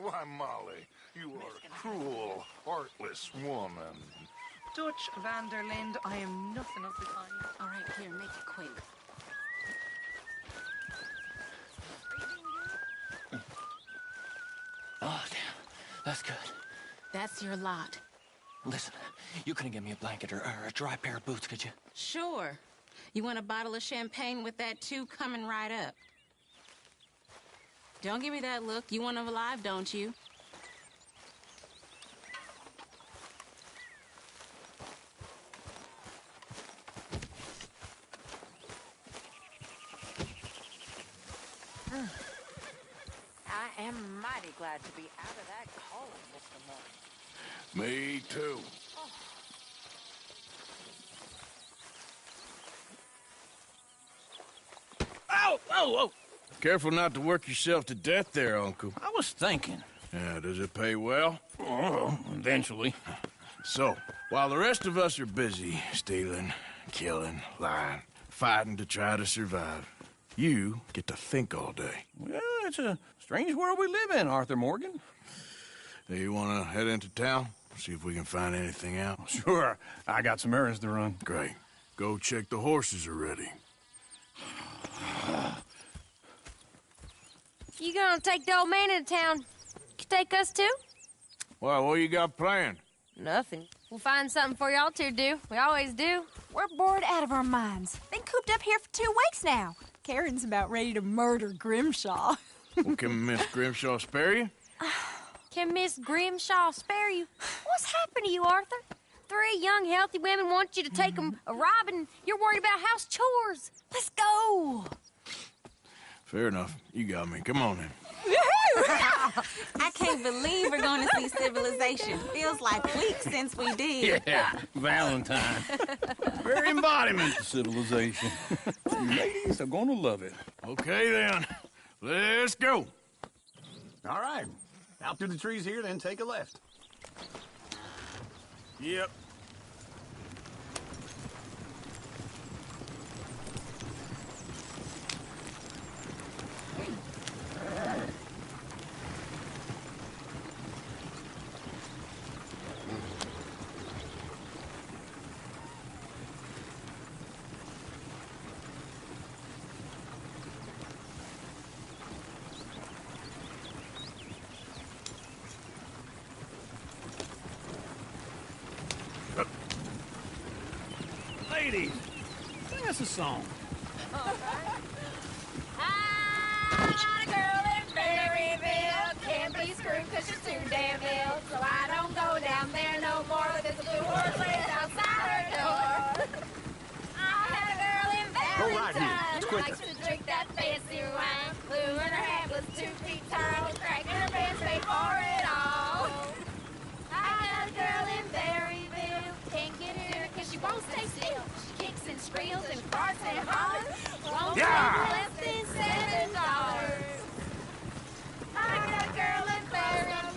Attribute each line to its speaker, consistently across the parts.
Speaker 1: Why, Molly, you are a cruel, heartless woman.
Speaker 2: Dutch van der Linde, I am nothing of the kind.
Speaker 3: All right, here, make it quick.
Speaker 4: Oh, damn. That's good.
Speaker 3: That's your lot.
Speaker 4: Listen, you couldn't get me a blanket or a dry pair of boots, could you?
Speaker 3: Sure. You want a bottle of champagne with that, too? Coming right up. Don't give me that look. You want them alive, don't you?
Speaker 5: I am mighty glad to be out of that cold, Mr. Morgan.
Speaker 1: Me too.
Speaker 4: Ow! Oh, oh!
Speaker 6: Careful not to work yourself to death there, Uncle.
Speaker 4: I was thinking.
Speaker 6: Yeah, does it pay well?
Speaker 4: Oh, eventually.
Speaker 6: So, while the rest of us are busy stealing, killing, lying, fighting to try to survive, you get to think all day.
Speaker 4: Well, it's a strange world we live in, Arthur Morgan.
Speaker 6: Hey, you want to head into town? See if we can find anything out?
Speaker 4: Sure. I got some errands to run.
Speaker 6: Great. Go check the horses are ready.
Speaker 7: You gonna take the old man into town? You take us too?
Speaker 6: Well, what you got planned?
Speaker 7: Nothing. We'll find something for y'all to do. We always do.
Speaker 8: We're bored out of our minds. Been cooped up here for 2 weeks now. Karen's about ready to murder Grimshaw.
Speaker 6: Well, can Miss Grimshaw spare you?
Speaker 7: Can Miss Grimshaw spare you? What's happened to you, Arthur? 3 young, healthy women want you to take them a robbing. You're worried about house chores. Let's go.
Speaker 6: Fair enough. You got me. Come on then.
Speaker 3: I can't believe we're going to see civilization. Feels like weeks since we did.
Speaker 4: Yeah, Valentine. Very embodiment of civilization. You ladies are gonna love it.
Speaker 6: Okay then. Let's go.
Speaker 9: All right. Out through the trees here, then take a left.
Speaker 6: Yep.
Speaker 9: Ladies, sing us a song.
Speaker 7: I got a girl in Berryville. Can't be screwed 'cause she's too damn ill. So I don't go down there no more. There's a blue horse laid outside her door. I had a girl in
Speaker 9: Go right here.
Speaker 7: Valentine.
Speaker 9: It's quicker.
Speaker 7: Likes to drink that fancy wine. Blue in her hat was 2 feet tall. Cracking her pants paid for it all. I got a girl in Berryville. Can't get her 'cause she won't stay still. She kicks and squeals and farts and hollers. Won't
Speaker 6: Yeah.
Speaker 7: take less than $7. I got a girl in Berryville.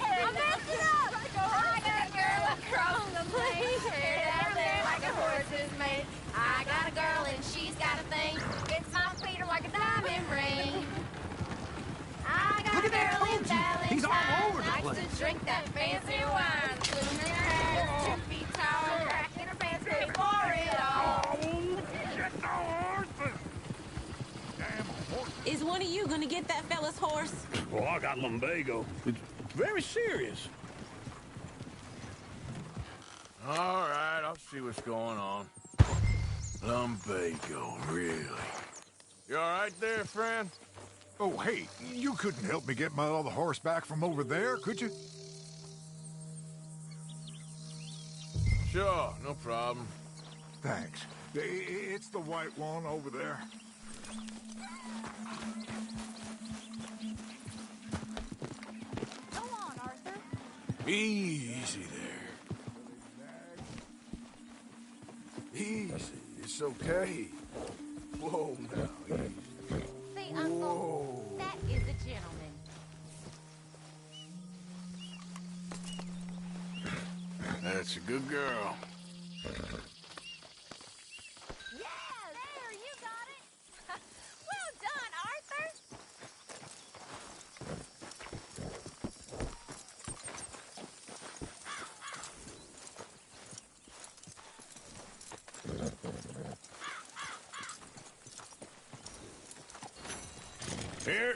Speaker 7: I'm messing up. I got a girl across the plain. Hair down there like a horse's mane. I got a girl and she's got a thing. Gets my feet like a diamond ring. I got
Speaker 9: Look
Speaker 7: a
Speaker 9: at that
Speaker 7: girl in
Speaker 9: coach.
Speaker 7: Valentine.
Speaker 9: He's all over the
Speaker 7: Likes
Speaker 9: place.
Speaker 7: to drink that fancy wine. Blue in her hair, 2 feet tall. Cracking her pants, paid for it all.
Speaker 3: Is one of you going to get that fella's horse?
Speaker 9: Well, I got lumbago. It's very serious.
Speaker 6: All right, I'll see what's going on. Lumbago, really? You all right there, friend?
Speaker 1: Oh, hey, you couldn't help me get my other horse back from over there, could you?
Speaker 6: Sure, no problem.
Speaker 1: Thanks. It's the white one over there.
Speaker 8: Go on, Arthur.
Speaker 6: Easy there. Easy. It's okay. Whoa, now, easy.
Speaker 7: See, Uncle, that is a gentleman.
Speaker 6: That's a good girl.
Speaker 7: Yeah, there, you got it. Well done, Arthur.
Speaker 6: Here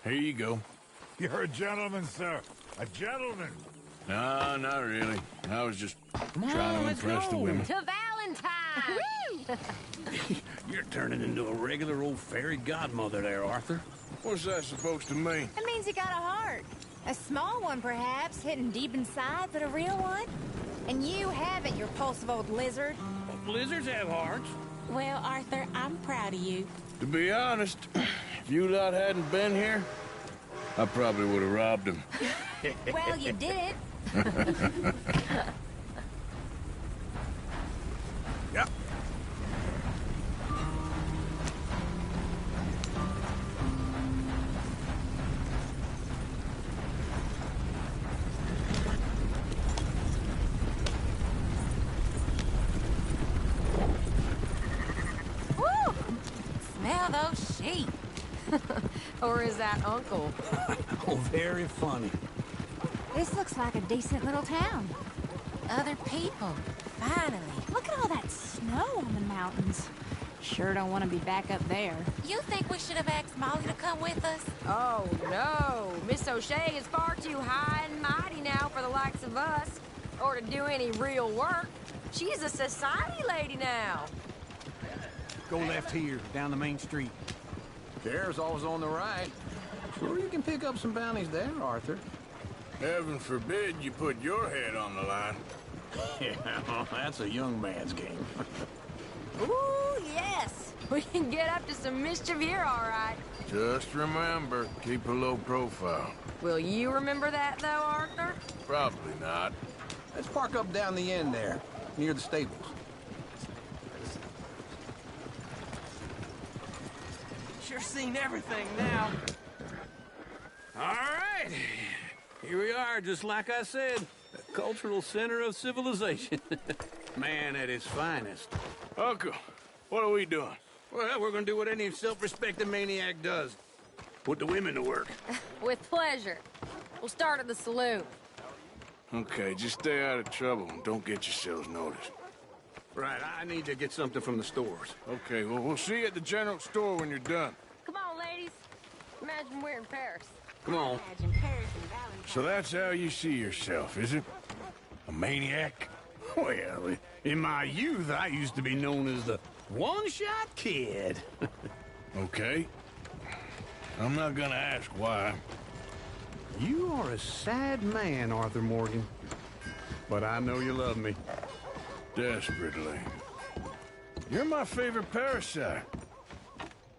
Speaker 6: you go.
Speaker 1: You're a gentleman, sir. A gentleman.
Speaker 6: No, not really. I was just trying to impress the women.
Speaker 5: To Valentine!
Speaker 4: You're turning into a regular old fairy godmother there, Arthur.
Speaker 6: What's that supposed to mean?
Speaker 7: That means you got a heart. A small one, perhaps, hidden deep inside, but a real one. And you have it, you repulsive old lizard.
Speaker 4: Lizards have hearts.
Speaker 3: Well, Arthur, I'm proud of you.
Speaker 6: To be honest, if you lot hadn't been here, I probably would have robbed him.
Speaker 7: Well, you did it.
Speaker 6: Yep.
Speaker 3: Woo! Smell those sheep.
Speaker 5: Or is that Uncle?
Speaker 4: Oh, very funny.
Speaker 7: This looks like a decent little town.
Speaker 3: Other people. Finally.
Speaker 8: Look at all that snow on the mountains. Sure don't want to be back up there.
Speaker 3: You think we should have asked Molly to come with us?
Speaker 5: Oh, no. Miss O'Shea is far too high and mighty now for the likes of us. Or to do any real work. She's a society lady now.
Speaker 9: Go left here, down the main street. Care's always on the right. Sure you can pick up some bounties there, Arthur.
Speaker 6: Heaven forbid you put your head on the line.
Speaker 9: Yeah, well, that's a young man's game.
Speaker 5: Ooh, yes. We can get up to some mischief here, all right.
Speaker 6: Just remember, keep a low profile.
Speaker 5: Will you remember that, though, Arthur?
Speaker 6: Probably not.
Speaker 9: Let's park up down the end there, near the stables.
Speaker 4: Sure seen everything now. All right. Here we are, just like I said. The cultural center of civilization. Man at his finest.
Speaker 6: Uncle, what are we doing?
Speaker 4: Well, we're gonna do what any self-respecting maniac does. Put the women to work.
Speaker 5: With pleasure. We'll start at the saloon.
Speaker 6: Okay, just stay out of trouble and don't get yourselves noticed.
Speaker 4: Right, I need to get something from the stores.
Speaker 6: Okay, well, we'll see you at the general store when you're done.
Speaker 5: Come on, ladies. Imagine we're in Paris.
Speaker 4: Come on.
Speaker 3: Imagine Paris and Valentine.
Speaker 6: So that's how you see yourself, is it? A maniac?
Speaker 4: Well, in my youth, I used to be known as the one-shot kid.
Speaker 6: Okay. I'm not gonna ask why.
Speaker 9: You are a sad man, Arthur Morgan. But I know you love me.
Speaker 6: Desperately. You're my favorite parasite.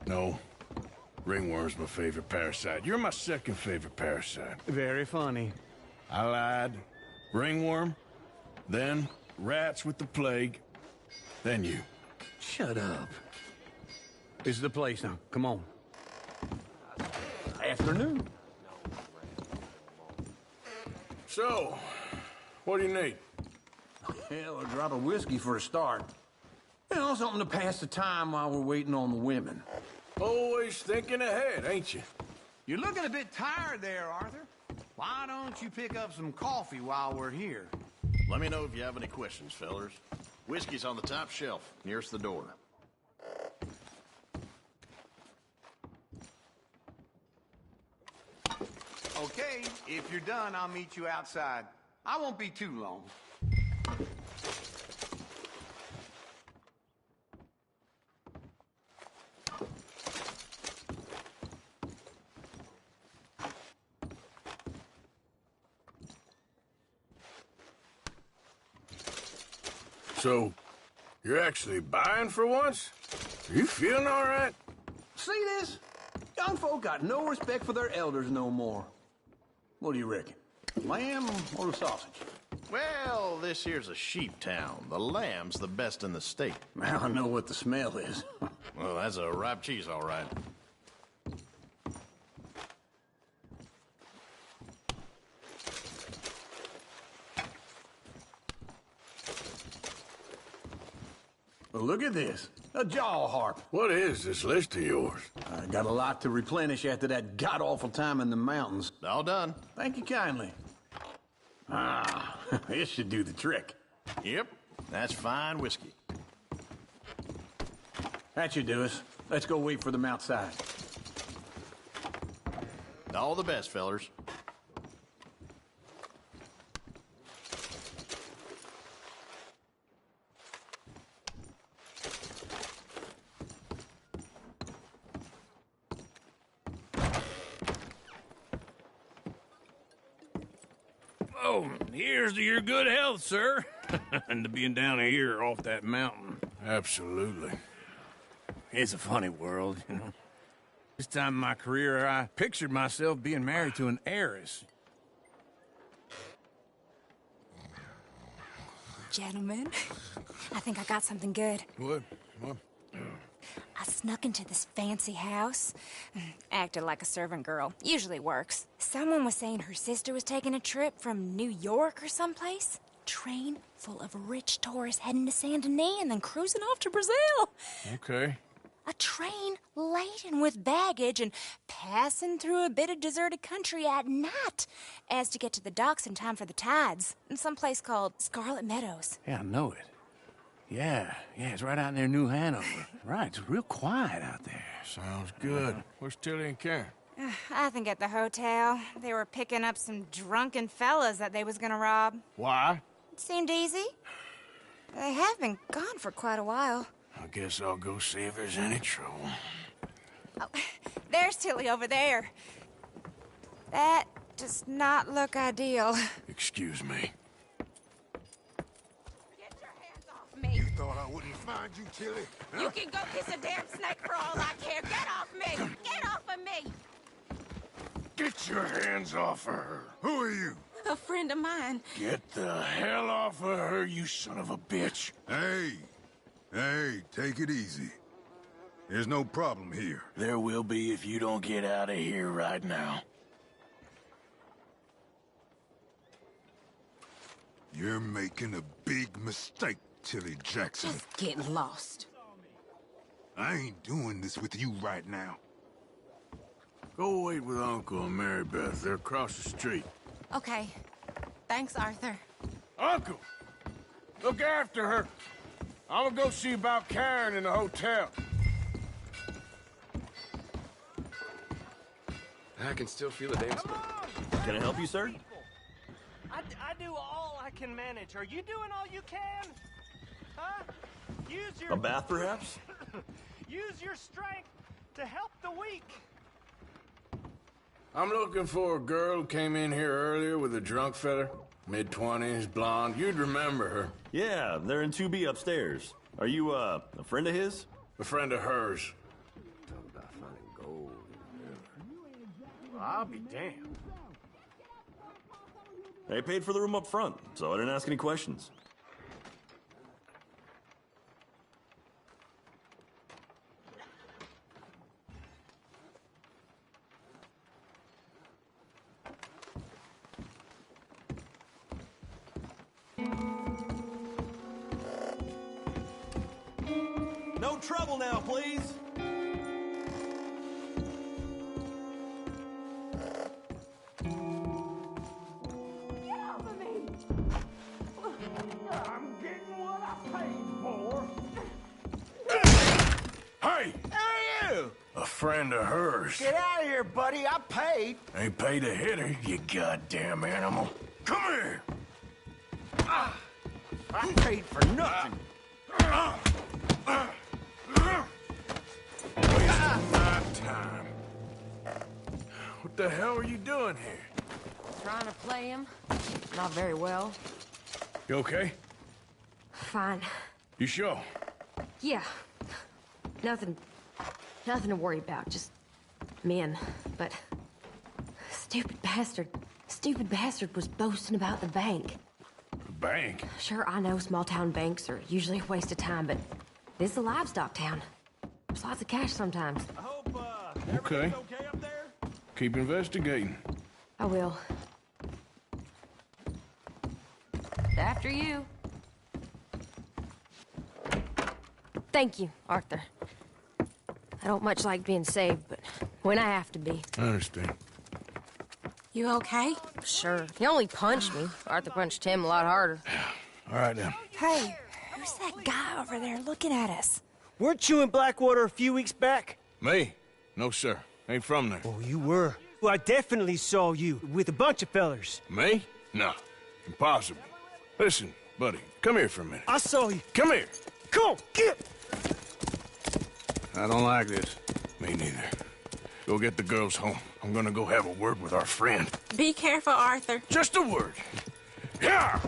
Speaker 6: No. Ringworm's my favorite parasite. You're my second favorite parasite.
Speaker 9: Very funny.
Speaker 6: I lied. Ringworm. Then rats with the plague. Then you.
Speaker 9: Shut up. This is the place now. Come on. Afternoon.
Speaker 6: So, what do you need?
Speaker 9: Hell, a drop of whiskey for a start. You know, something to pass the time while we're waiting on the women.
Speaker 6: Always thinking ahead, ain't you?
Speaker 9: You're looking a bit tired there, Arthur. Why don't you pick up some coffee while we're here?
Speaker 10: Let me know if you have any questions, fellers. Whiskey's on the top shelf, nearest the door.
Speaker 9: Okay, if you're done, I'll meet you outside. I won't be too long.
Speaker 6: So, you're actually buying for once? Are you feeling all right?
Speaker 9: See this? Young folk got no respect for their elders no more. What do you reckon? Lamb or the sausage?
Speaker 10: Well, this here's a sheep town. The lamb's the best in the state.
Speaker 9: Now I know what the smell is.
Speaker 10: Well, that's a ripe cheese, all right.
Speaker 9: Well, look at this. A jaw harp.
Speaker 6: What is this list of yours?
Speaker 9: I got a lot to replenish after that god-awful time in the mountains.
Speaker 10: All done.
Speaker 9: Thank you kindly. Ah, this should do the trick.
Speaker 10: Yep, that's fine whiskey.
Speaker 9: That should do us. Let's go wait for them outside.
Speaker 10: All the best, fellers.
Speaker 4: Oh, here's to your good health, sir. And to being down here off that mountain.
Speaker 6: Absolutely.
Speaker 4: It's a funny world, you know. This time in my career, I pictured myself being married to an heiress.
Speaker 8: Gentlemen, I think I got something good.
Speaker 6: What?
Speaker 8: I snuck into this fancy house. Acted like a servant girl. Usually works. Someone was saying her sister was taking a trip from New York or someplace. Train full of rich tourists heading to Saint Denis and then cruising off to Brazil.
Speaker 6: Okay.
Speaker 8: A train laden with baggage and passing through a bit of deserted country at night as to get to the docks in time for the tides in some place called Scarlet Meadows.
Speaker 4: Yeah, I know it. Yeah, it's right out near New Hanover. Right, it's real quiet out there.
Speaker 6: Sounds good. Where's Tilly and Karen?
Speaker 8: I think at the hotel. They were picking up some drunken fellas that they was gonna rob.
Speaker 6: Why?
Speaker 8: It seemed easy. They have been gone for quite a while.
Speaker 6: I guess I'll go see if there's any trouble.
Speaker 8: Oh, there's Tilly over there. That does not look ideal.
Speaker 6: Excuse me.
Speaker 8: Get your hands off me.
Speaker 1: You thought I wouldn't find you, Tilly? Huh?
Speaker 3: You can go kiss a damn snake for all I care. Get off me! Get off of me!
Speaker 6: Get your hands off of her.
Speaker 1: Who are you?
Speaker 3: A friend of mine.
Speaker 6: Get the hell off of her, you son of a bitch.
Speaker 1: Hey, take it easy. There's no problem here.
Speaker 6: There will be if you don't get out of here right now.
Speaker 1: You're making a big mistake, Tilly Jackson.
Speaker 3: Just get lost.
Speaker 1: I ain't doing this with you right now.
Speaker 6: Go wait with Uncle and Mary Beth. They're across the street.
Speaker 3: Okay. Thanks, Arthur.
Speaker 6: Uncle! Look after her. I'm gonna go see about Karen in the hotel.
Speaker 11: I can still feel the damn smoke.
Speaker 12: Can I help you, sir?
Speaker 13: I do all I can manage. Are you doing all you can? Huh? Use your...
Speaker 12: A bath, perhaps?
Speaker 13: Use your strength to help the weak.
Speaker 6: I'm looking for a girl who came in here earlier with a drunk fella. Mid-20s, blonde. You'd remember her.
Speaker 12: Yeah, they're in 2B upstairs. Are you, a friend of his?
Speaker 6: A friend of hers.
Speaker 11: Talk about finding gold. Well, I'll be damned.
Speaker 12: They paid for the room up front, so I didn't ask any questions. No trouble now, please.
Speaker 13: Get off of me! I'm getting what I paid for.
Speaker 6: Hey!
Speaker 13: Who are you?
Speaker 6: A friend of hers.
Speaker 13: Get out of here, buddy. I paid.
Speaker 6: Ain't paid to hit her, you goddamn animal. Come here!
Speaker 13: I paid for nothing.
Speaker 6: Wasting my time. What the hell are you doing here?
Speaker 5: Trying to play him. Not very well.
Speaker 6: You okay?
Speaker 5: Fine.
Speaker 6: You sure?
Speaker 5: Yeah. Nothing to worry about. Just men. But stupid bastard was boasting about the bank.
Speaker 6: The bank?
Speaker 5: Sure, I know small town banks are usually a waste of time, but this is a livestock town. There's lots of cash sometimes.
Speaker 12: I hope,
Speaker 6: Okay.
Speaker 12: everything's okay up there?
Speaker 6: Keep investigating.
Speaker 5: I will. After you. Thank you, Arthur. I don't much like being saved, but when I have to be.
Speaker 6: I understand.
Speaker 3: You okay?
Speaker 5: Sure. He only punched me. Arthur punched him a lot harder.
Speaker 6: All right, then.
Speaker 8: Hey, who's that guy over there looking at us?
Speaker 13: Weren't you in Blackwater a few weeks back?
Speaker 6: Me? No, sir. Ain't from there.
Speaker 13: Oh, you were. Well, I definitely saw you with a bunch of fellers.
Speaker 6: Me? No. Impossible. Listen, buddy, come here for a minute.
Speaker 13: I saw you.
Speaker 6: Come here.
Speaker 13: Come on, get!
Speaker 6: I don't like this. Me neither. Go get the girls home. I'm gonna go have a word with our friend.
Speaker 3: Be careful, Arthur.
Speaker 6: Just a word. Yeah!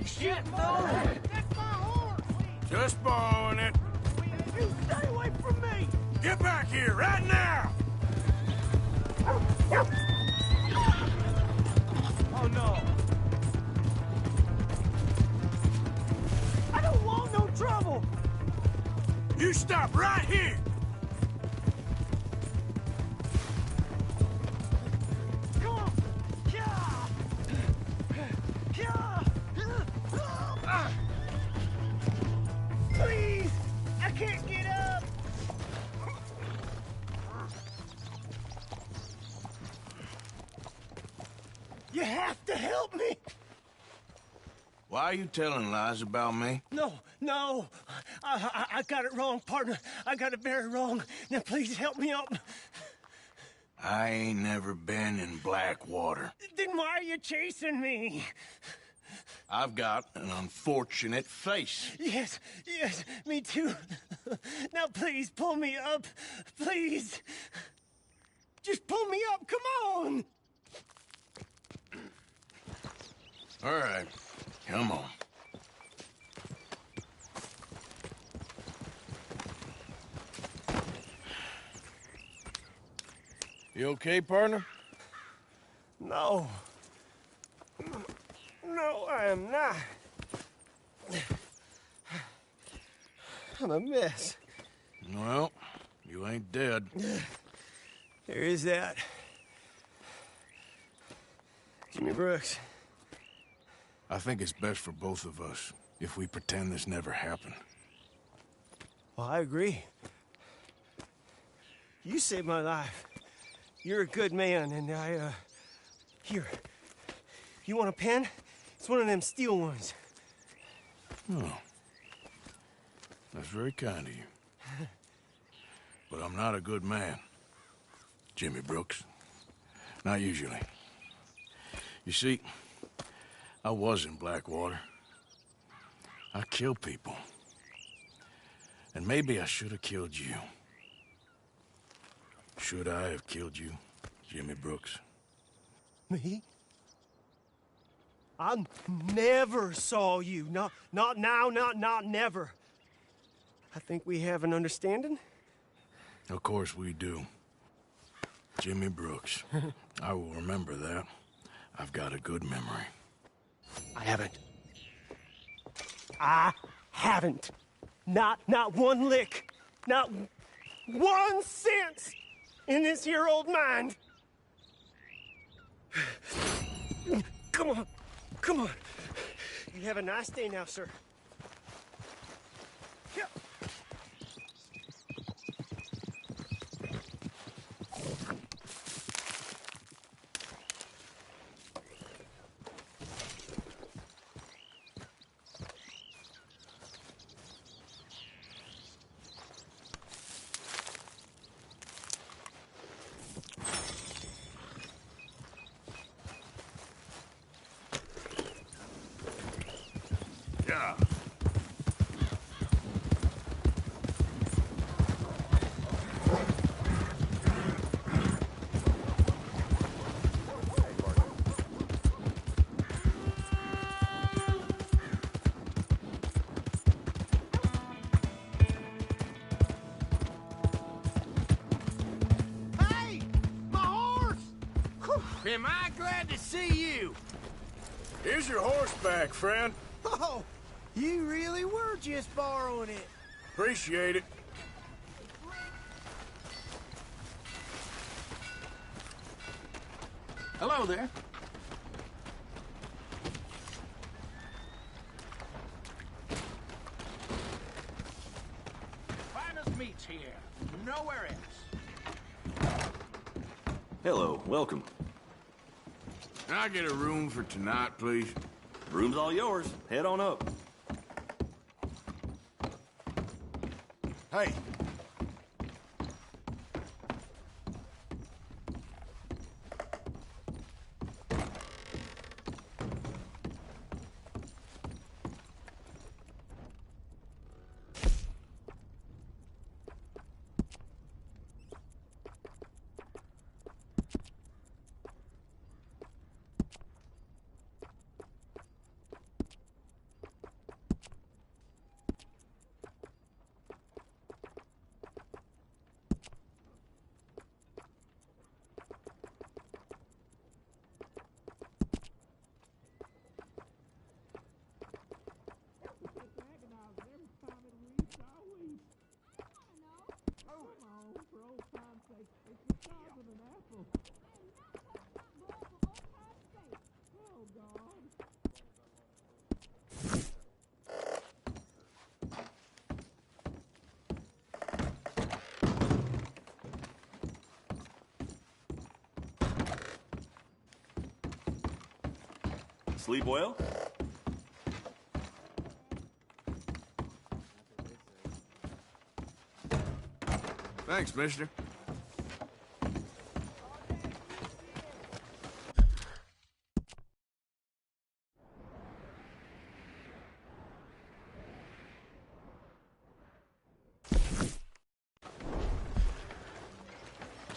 Speaker 13: Shit, no! That's my horse!
Speaker 6: Just borrowing it.
Speaker 13: You stay away from me!
Speaker 6: Get back here, right now!
Speaker 13: Oh, no. I don't want no trouble!
Speaker 6: You stop right here!
Speaker 13: Come on! Yeah! Yeah! Please! I can't get up! You have to help me!
Speaker 6: Why are you telling lies about me?
Speaker 13: No. I got it wrong, partner. I got it very wrong. Now, please help me up.
Speaker 6: I ain't never been in Blackwater.
Speaker 13: Then why are you chasing me?
Speaker 6: I've got an unfortunate face.
Speaker 13: Yes, me too. Now, please, pull me up. Please. Just pull me up, come on.
Speaker 6: All right, come on. You okay, partner?
Speaker 13: No, I am not. I'm a mess.
Speaker 6: Well, you ain't dead.
Speaker 13: There is that. Jimmy Brooks.
Speaker 6: I think it's best for both of us if we pretend this never happened.
Speaker 13: Well, I agree. You saved my life. You're a good man, and here. You want a pen? It's one of them steel ones.
Speaker 6: Oh. That's very kind of you. But I'm not a good man, Jimmy Brooks. Not usually. You see, I was in Blackwater. I killed people. And maybe I should have killed you. Should I have killed you, Jimmy Brooks?
Speaker 13: Me? I never saw you. Not now, not never. I think we have an understanding.
Speaker 6: Of course we do. Jimmy Brooks. I will remember that. I've got a good memory.
Speaker 13: I haven't. Not one lick. Not 1 cent in this here old mind. Come on. You have a nice day now, sir. Yeah.
Speaker 6: Am I glad to see you? Here's your horseback, friend.
Speaker 13: Oh, you really were just borrowing it.
Speaker 6: Appreciate it.
Speaker 4: Hello there.
Speaker 10: Finest meats here. Nowhere else.
Speaker 12: Hello, welcome.
Speaker 6: Can I get a room for tonight, please?
Speaker 12: Room's all yours. Head on up.
Speaker 1: Hey.
Speaker 12: Sleep well?
Speaker 6: Thanks, mister.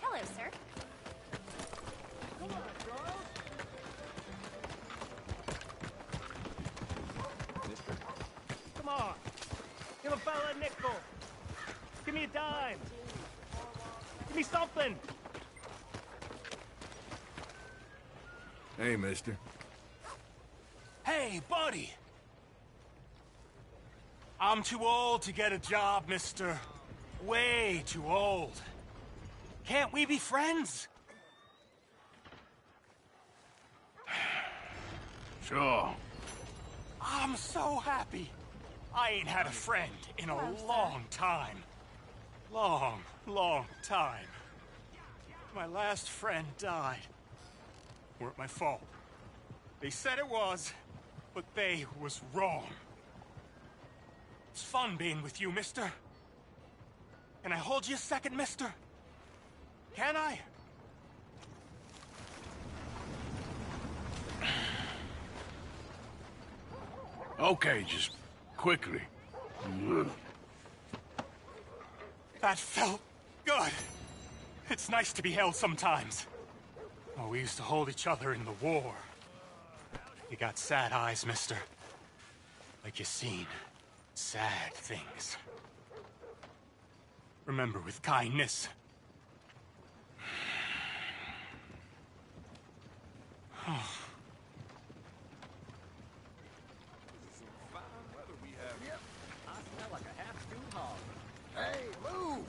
Speaker 7: Hello, sir.
Speaker 13: Come on. Give a fella a nickel. Give me a dime. Give me something.
Speaker 6: Hey, mister.
Speaker 13: Hey, buddy. I'm too old to get a job, mister. Way too old. Can't we be friends?
Speaker 6: Sure.
Speaker 13: I'm so happy. I ain't had a friend in a long time. Long time. My last friend died. Weren't my fault. They said it was, but they was wrong. It's fun being with you, mister. Can I hold you a second, mister? Can I?
Speaker 6: Okay, just quickly.
Speaker 13: That felt good. It's nice to be held sometimes. Oh, we used to hold each other in the war. You got sad eyes, mister. Like you seen sad things. Remember with kindness.
Speaker 10: Hey, move!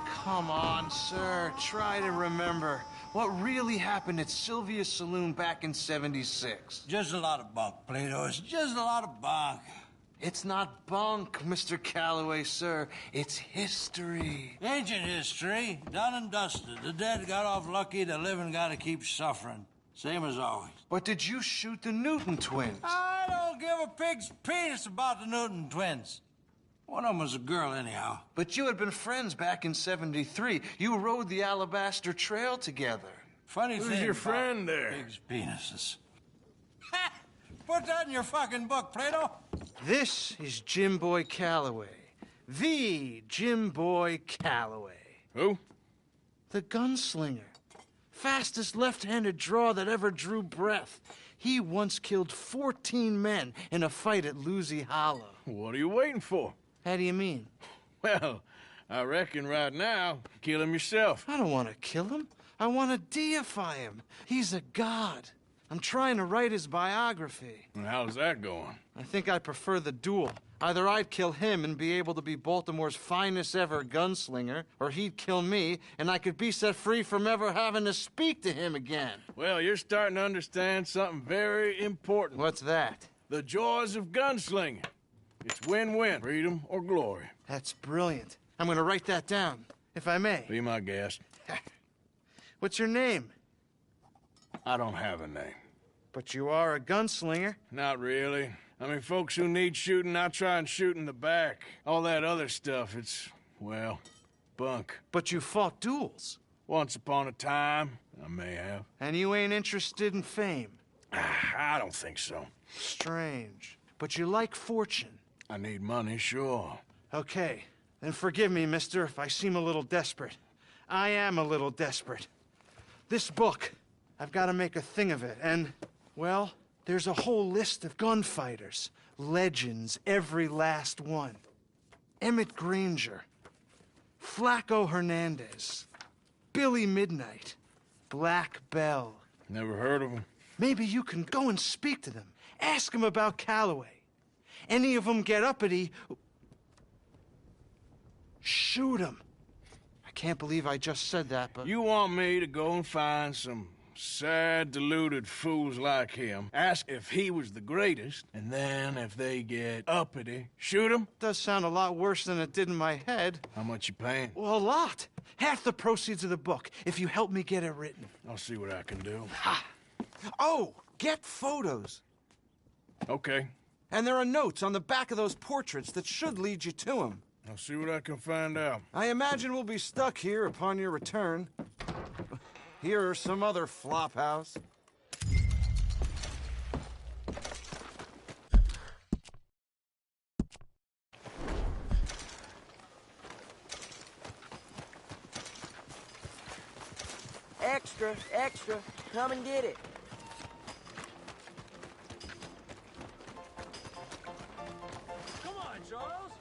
Speaker 14: Come on, sir. Try to remember. What really happened at Sylvia's Saloon back in '76?
Speaker 15: Just a lot of bunk, Plato. It's just a lot of bunk.
Speaker 14: It's not bunk, Mr. Calloway, sir. It's history.
Speaker 15: Ancient history. Done and dusted. The dead got off lucky, the living gotta keep suffering. Same as always.
Speaker 14: But did you shoot the Newton twins?
Speaker 15: I don't give a pig's penis about the Newton twins. One of them was a girl, anyhow.
Speaker 14: But you had been friends back in '73. You rode the Alabaster Trail together.
Speaker 15: Funny
Speaker 6: Who's
Speaker 15: thing
Speaker 6: your
Speaker 15: about
Speaker 6: friend there?
Speaker 15: Pigs' penises. Ha! Put that in your fucking book, Plato.
Speaker 14: This is Jim Boy Calloway. The Jim Boy Calloway.
Speaker 6: Who?
Speaker 14: The gunslinger. Fastest left-handed draw that ever drew breath. He once killed 14 men in a fight at Lucy Hollow.
Speaker 6: What are you waiting for?
Speaker 14: How do you mean?
Speaker 6: Well, I reckon right now, kill him yourself.
Speaker 14: I don't want to kill him. I want to deify him. He's a god. I'm trying to write his biography.
Speaker 6: And how's that going?
Speaker 14: I think I prefer the duel. Either I'd kill him and be able to be Baltimore's finest ever gunslinger, or he'd kill me and I could be set free from ever having to speak to him again.
Speaker 6: Well, you're starting to understand something very important.
Speaker 14: What's that?
Speaker 6: The joys of gunslinging. It's win-win, freedom or glory.
Speaker 14: That's brilliant. I'm gonna write that down, if I may.
Speaker 6: Be my guest.
Speaker 14: What's your name?
Speaker 6: I don't have a name.
Speaker 14: But you are a gunslinger.
Speaker 6: Not really. I mean, folks who need shooting, I try and shoot in the back. All that other stuff, it's, well, bunk.
Speaker 14: But you fought duels.
Speaker 6: Once upon a time, I may have.
Speaker 14: And you ain't interested in fame.
Speaker 6: I don't think so.
Speaker 14: Strange. But you like fortune.
Speaker 6: I need money, sure.
Speaker 14: Okay. Then forgive me, mister, if I seem a little desperate. I am a little desperate. This book, I've got to make a thing of it, and, well, there's a whole list of gunfighters. Legends, every last one. Emmett Granger. Flaco Hernandez. Billy Midnight. Black Bell.
Speaker 6: Never heard of him.
Speaker 14: Maybe you can go and speak to them. Ask them about Calloway. Any of them get uppity, shoot them. I can't believe I just said that, but...
Speaker 6: You want me to go and find some Sad, deluded fools like him ask if he was the greatest, and then if they get uppity, shoot him?
Speaker 14: Does sound a lot worse than it did in my head.
Speaker 6: How much you paying?
Speaker 14: Well, a lot. Half the proceeds of the book, if you help me get it written.
Speaker 6: I'll see what I can do.
Speaker 14: Ha! Oh, get photos.
Speaker 6: Okay.
Speaker 14: And there are notes on the back of those portraits that should lead you to him.
Speaker 6: I'll see what I can find out.
Speaker 14: I imagine we'll be stuck here upon your return. Here or some other flop house.
Speaker 16: Extra, extra. Come and get it.
Speaker 15: Come on, Charles.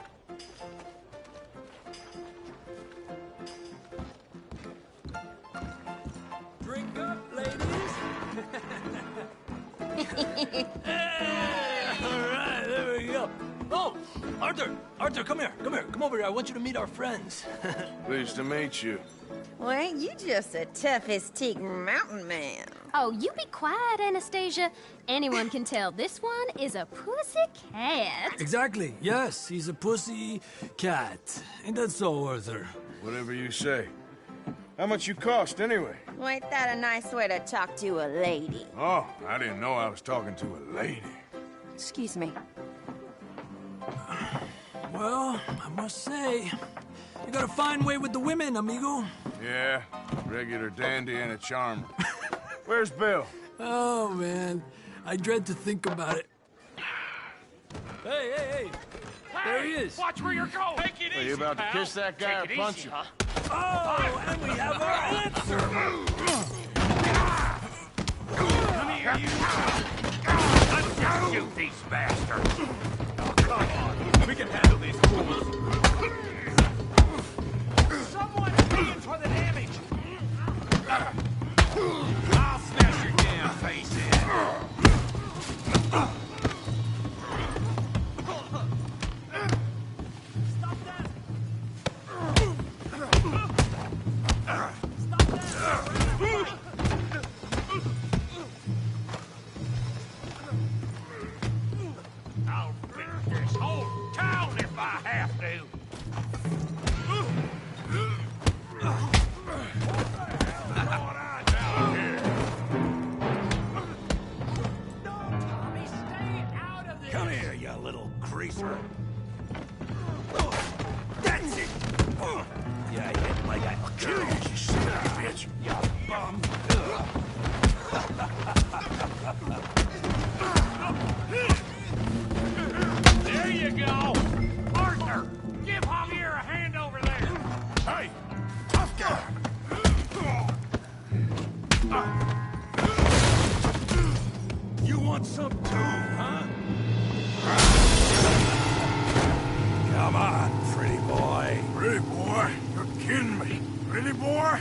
Speaker 15: Drink up, ladies. All right, there we go. Oh, Arthur, come here. Come over here. I want you to meet our friends.
Speaker 6: Pleased to meet you.
Speaker 17: Well, ain't you just a tough-as-teak mountain man?
Speaker 7: Oh, you be quiet, Anastasia. Anyone can tell this one is a pussy cat.
Speaker 15: Exactly. Yes, he's a pussy cat. Ain't that so, Arthur?
Speaker 6: Whatever you say. How much you cost, anyway?
Speaker 17: Well, ain't that a nice way to talk to a lady?
Speaker 6: Oh, I didn't know I was talking to a lady.
Speaker 17: Excuse me.
Speaker 15: Well, I must say, you got a fine way with the women, amigo.
Speaker 6: Yeah, regular dandy and a charmer. Where's Bill?
Speaker 15: Oh, man. I dread to think about it. Hey! There he is.
Speaker 13: Watch where you're going. Take it easy,
Speaker 6: Are you about to kiss that guy or punch him?
Speaker 15: Oh, and we have our answer.
Speaker 13: Come here, you. Let's just shoot these bastards. Oh, come on. We can handle these fools. Someone paying for the damage. I'll smash your damn face in. Stop that! I'll finish this whole town if I have to. Come here, you little greaser. That's it! Yeah, hit like I'll kill you, you son of a bitch. You bum. There you go! Arthur, give Javier a hand over there! Hey, tough guy! You want some too, huh? Come on, pretty boy.
Speaker 6: Pretty boy? You're kidding me. Pretty boy?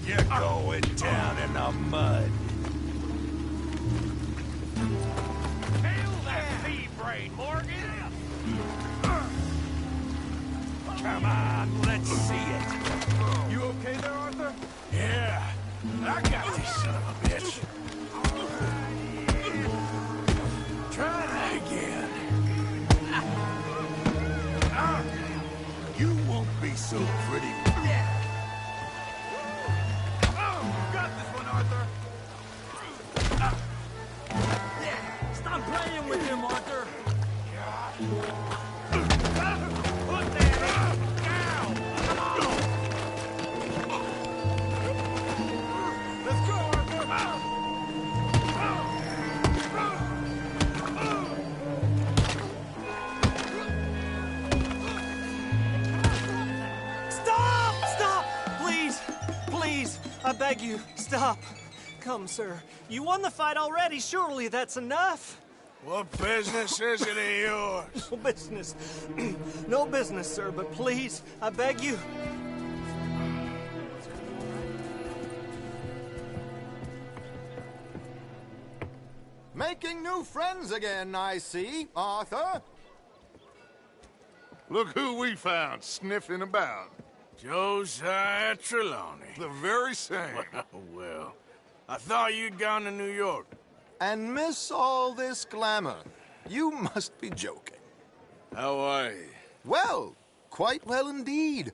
Speaker 13: You're going down in the mud. Kill that pea-brain, Morgan! Come on, let's see it. You okay there, Arthur?
Speaker 6: Yeah. I got this son of a bitch.
Speaker 13: Try that again. You won't be so pretty. Oh, got this one, Arthur.
Speaker 15: Stop playing with him, Arthur.
Speaker 13: Put that down. Let's go, Arthur.
Speaker 18: Stop! Please, I beg you, stop. Come, sir. You won the fight already. Surely that's enough.
Speaker 6: What business is it of yours?
Speaker 18: No business. No business, sir, but please, I beg you.
Speaker 19: Making new friends again, I see, Arthur.
Speaker 6: Look who we found sniffing about. Josiah Trelawney.
Speaker 1: The very same.
Speaker 6: Well, I thought you'd gone to New York.
Speaker 19: And miss all this glamour. You must be joking.
Speaker 6: How are you?
Speaker 19: Well, quite well indeed.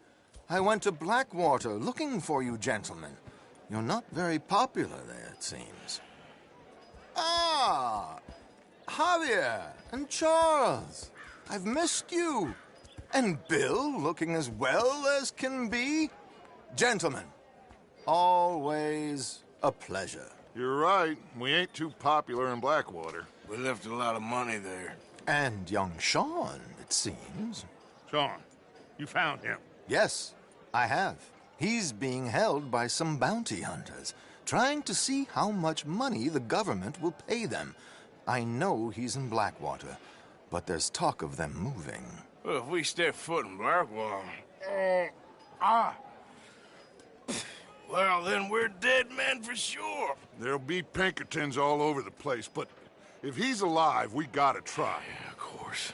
Speaker 19: I went to Blackwater looking for you gentlemen. You're not very popular there, it seems. Ah, Javier and Charles. I've missed you. And Bill looking as well as can be. Gentlemen, always a pleasure.
Speaker 1: You're right. We ain't too popular in Blackwater.
Speaker 6: We left a lot of money there.
Speaker 19: And young Sean, it seems.
Speaker 1: Sean, you found him?
Speaker 19: Yes, I have. He's being held by some bounty hunters, trying to see how much money the government will pay them. I know he's in Blackwater, but there's talk of them moving.
Speaker 6: Well, if we step foot in Blackwater... Well, then we're dead men for sure.
Speaker 1: There'll be Pinkertons all over the place, but if he's alive, we gotta try.
Speaker 6: Yeah, of course.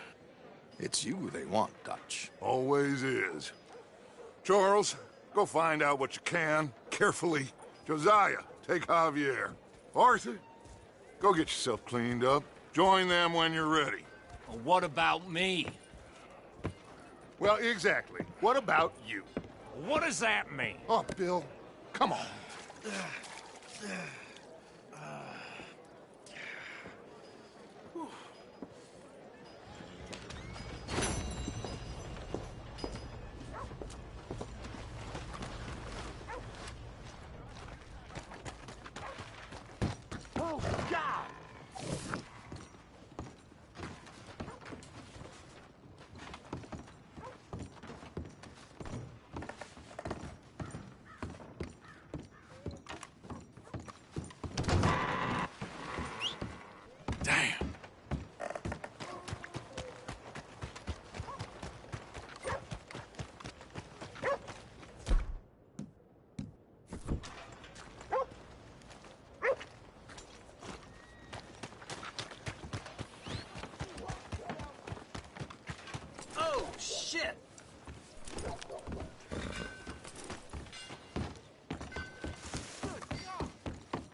Speaker 19: It's you they want, Dutch.
Speaker 1: Always is. Charles, go find out what you can, carefully. Josiah, take Javier. Arthur, go get yourself cleaned up. Join them when you're ready.
Speaker 13: Well, what about me?
Speaker 1: Well, exactly. What about you?
Speaker 13: What does that mean?
Speaker 1: Oh, Bill, come on.
Speaker 13: Oh, God!
Speaker 6: Damn.
Speaker 13: Oh, shit!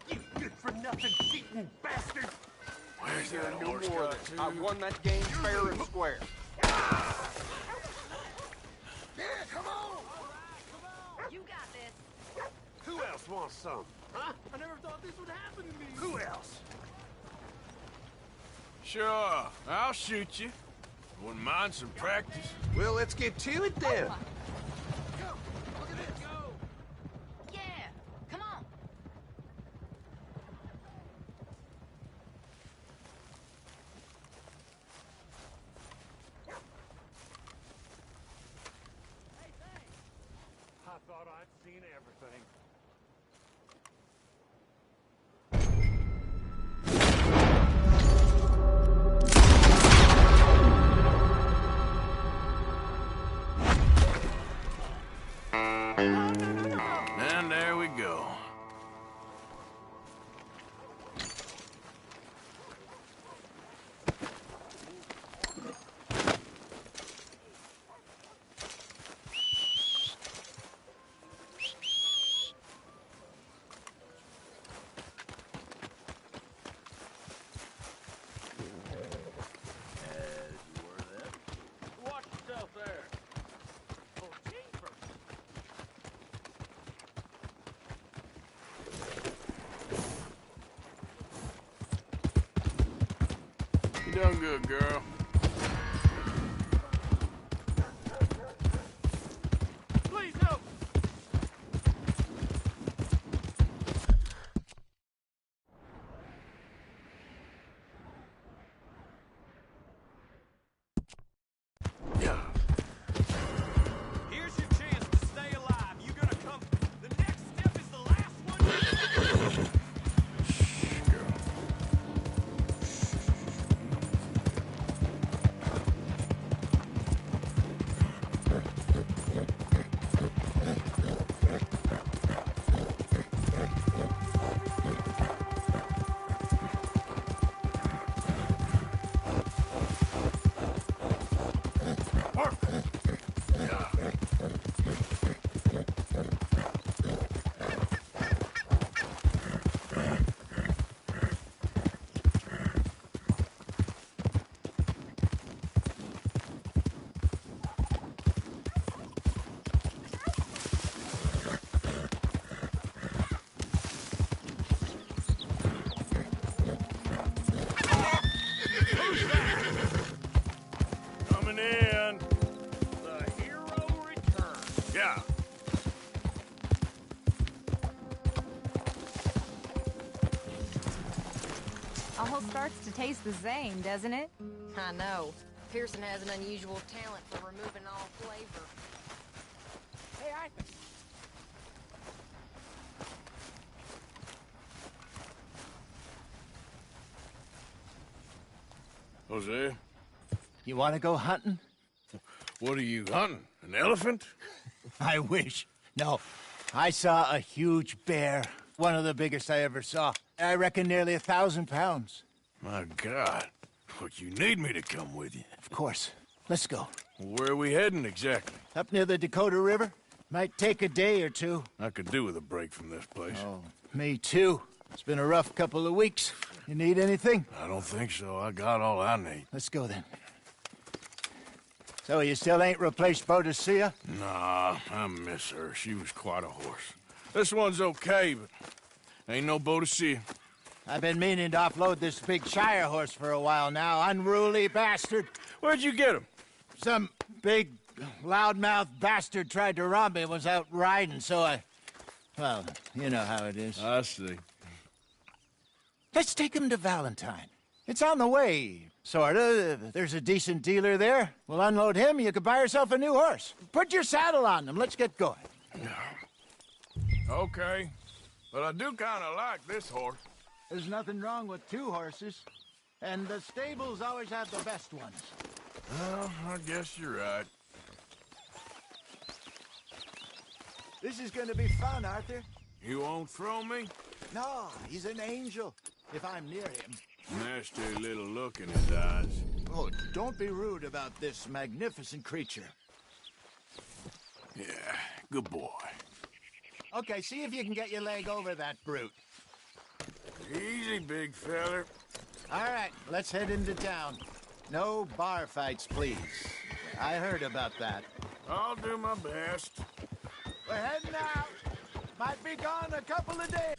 Speaker 13: You good-for-nothing cheating bastard!
Speaker 6: Where's
Speaker 9: There
Speaker 6: that
Speaker 9: are no
Speaker 6: horse
Speaker 9: more.
Speaker 6: got to?
Speaker 9: I won that game fair and square.
Speaker 5: You got this.
Speaker 11: Who else wants some?
Speaker 13: Huh? I never thought this would happen to me! Who else?
Speaker 6: Sure, I'll shoot you. Wouldn't mind some practice.
Speaker 11: Well, let's get to it then.
Speaker 5: Yeah, come on.
Speaker 13: I thought I'd seen everything.
Speaker 6: And there we go.
Speaker 13: Watch yourself there. Oh, jeepers.
Speaker 6: You done good, girl.
Speaker 13: Please help! Here's your chance to stay alive. You gonna come? The next step is the last one.
Speaker 8: All starts to taste the same, doesn't it?
Speaker 5: I know. Pearson has an unusual talent for removing all flavor.
Speaker 16: Hey, Arthur.
Speaker 6: Jose?
Speaker 20: You want to go hunting?
Speaker 6: What are you hunting? An elephant?
Speaker 20: I wish. No. I saw a huge bear. One of the biggest I ever saw. I reckon nearly 1,000 pounds.
Speaker 6: My God. But you need me to come with you.
Speaker 20: Of course. Let's go.
Speaker 6: Where are we heading exactly?
Speaker 20: Up near the Dakota River. Might take a day or two.
Speaker 6: I could do with a break from this place.
Speaker 20: Oh, me too. It's been a rough couple of weeks. You need anything?
Speaker 6: I don't think so. I got all I need.
Speaker 20: Let's go then. So you still ain't replaced Boadicea?
Speaker 6: Nah, I miss her. She was quite a horse. This one's okay, but ain't no Boadicea.
Speaker 20: I've been meaning to offload this big Shire horse for a while now. Unruly bastard.
Speaker 6: Where'd you get him?
Speaker 20: Some big, loudmouth bastard tried to rob me and was out riding, so I... Well, you know how it is.
Speaker 6: I see.
Speaker 20: Let's take him to Valentine. It's on the way, sorta. There's a decent dealer there. We'll unload him, you could buy yourself a new horse. Put your saddle on them, let's get going.
Speaker 6: Okay, but I do kind of like this horse.
Speaker 20: There's nothing wrong with two horses, and the stables always have the best ones.
Speaker 6: Well, I guess you're right.
Speaker 20: This is gonna be fun, Arthur.
Speaker 6: You won't throw me?
Speaker 20: No, he's an angel, if I'm near him.
Speaker 6: Nasty little look in his eyes.
Speaker 20: Oh, don't be rude about this magnificent creature.
Speaker 6: Yeah, good boy.
Speaker 20: Okay, see if you can get your leg over that brute.
Speaker 6: Easy, big feller.
Speaker 20: All right, let's head into town. No bar fights, please. I heard about that.
Speaker 6: I'll do my best.
Speaker 20: We're heading out. Might be gone a couple of days.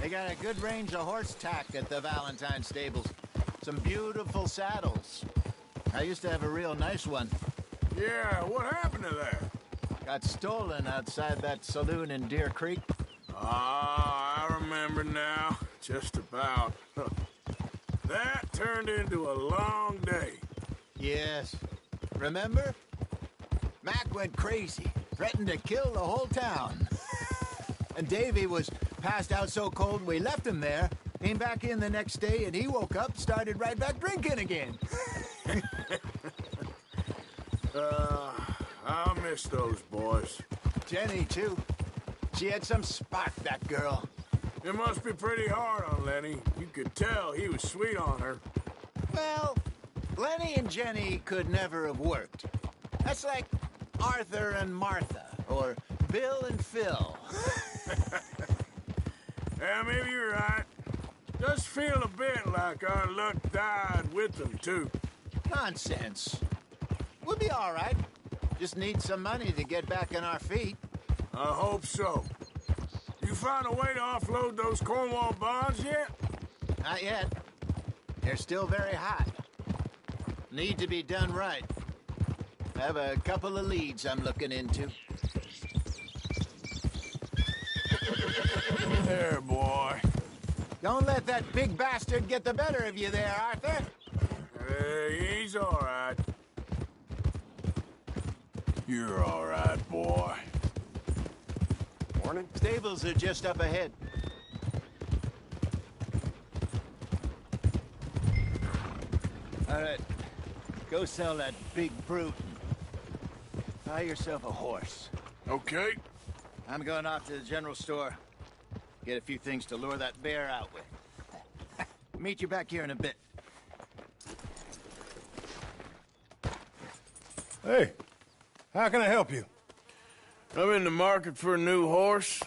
Speaker 20: They got a good range of horse tack at the Valentine stables. Some beautiful saddles. I used to have a real nice one.
Speaker 6: Yeah, what happened to that?
Speaker 20: Got stolen outside that saloon in Deer Creek.
Speaker 6: Ah, I remember now. Just about. That turned into a long day.
Speaker 20: Yes. Remember? Mac went crazy, threatened to kill the whole town. And Davy was passed out so cold we left him there, came back in the next day, and he woke up, started right back drinking again.
Speaker 6: I'll miss those boys.
Speaker 20: Jenny, too. She had some spark, that girl.
Speaker 6: It must be pretty hard on Lenny. You could tell he was sweet on her.
Speaker 20: Well, Lenny and Jenny could never have worked. That's like Arthur and Martha, or Bill and Phil.
Speaker 6: Yeah, maybe you're right. Does feel a bit like our luck died with them, too.
Speaker 20: Nonsense. We'll be all right. Just need some money to get back on our feet.
Speaker 6: I hope so. You find a way to offload those Cornwall bonds yet?
Speaker 20: Not yet. They're still very hot. Need to be done right. I have a couple of leads I'm looking into.
Speaker 6: There, boy.
Speaker 20: Don't let that big bastard get the better of you there, Arthur.
Speaker 6: He's all right. You're all right, boy.
Speaker 20: Morning. Stables are just up ahead. All right. Go sell that big brute. Buy yourself a horse.
Speaker 6: Okay.
Speaker 20: I'm going off to the general store. Get a few things to lure that bear out with. Meet you back here in a bit.
Speaker 6: Hey, how can I help you? I'm in the market for a new horse.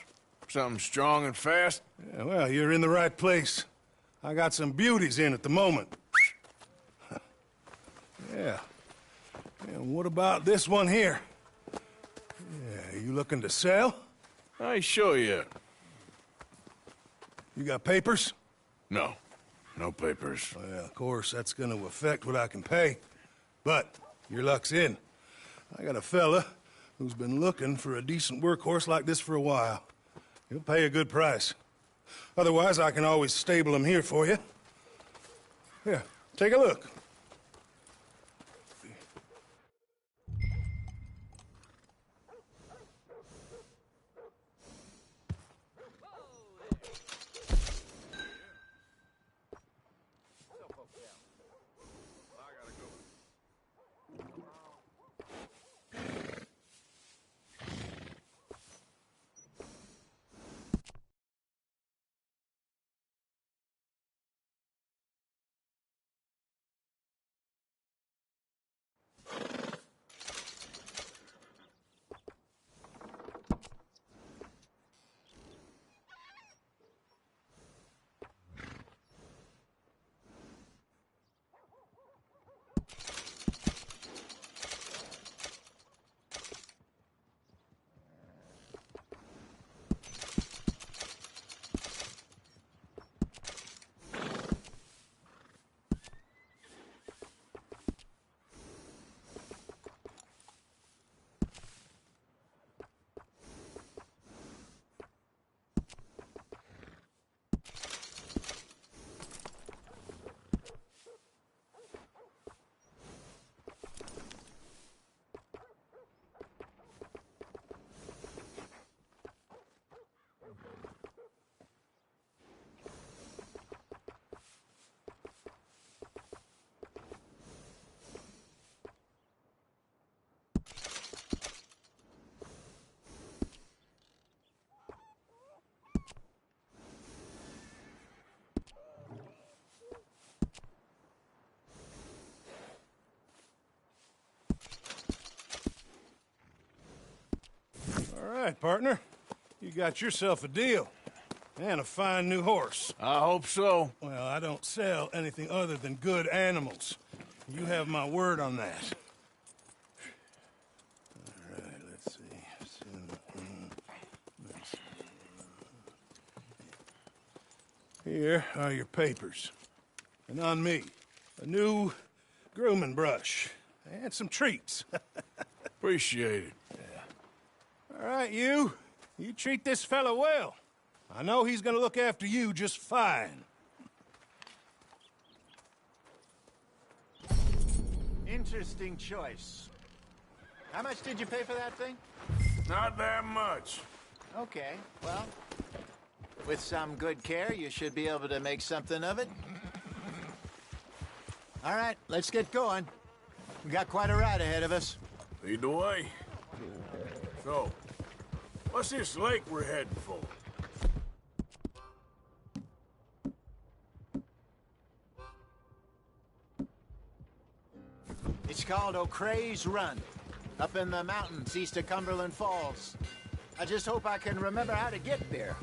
Speaker 6: Something strong and fast.
Speaker 21: Yeah, well, you're in the right place. I got some beauties in at the moment. Yeah. And what about this one here? Yeah, you looking to sell?
Speaker 6: I ain't sure yet.
Speaker 21: You got papers?
Speaker 6: No. No papers.
Speaker 21: Well, of course, that's gonna affect what I can pay. But your luck's in. I got a fella who's been looking for a decent workhorse like this for a while. He'll pay a good price. Otherwise, I can always stable him here for you. Here, take a look. All right, partner. You got yourself a deal. And a fine new horse.
Speaker 6: I hope so.
Speaker 21: Well, I don't sell anything other than good animals. You have my word on that. All right, let's see. Here are your papers. And on me, a new grooming brush. And some treats.
Speaker 6: Appreciate it.
Speaker 21: All right, you. You treat this fella well. I know he's gonna look after you just fine.
Speaker 20: Interesting choice. How much did you pay for that thing?
Speaker 6: Not that much.
Speaker 20: Okay, well, with some good care, you should be able to make something of it. All right, let's get going. We got quite a ride ahead of us.
Speaker 6: Lead the way. So, what's this lake we're heading for?
Speaker 20: It's called O'Creagh's Run, up in the mountains east of Cumberland Falls. I just hope I can remember how to get there.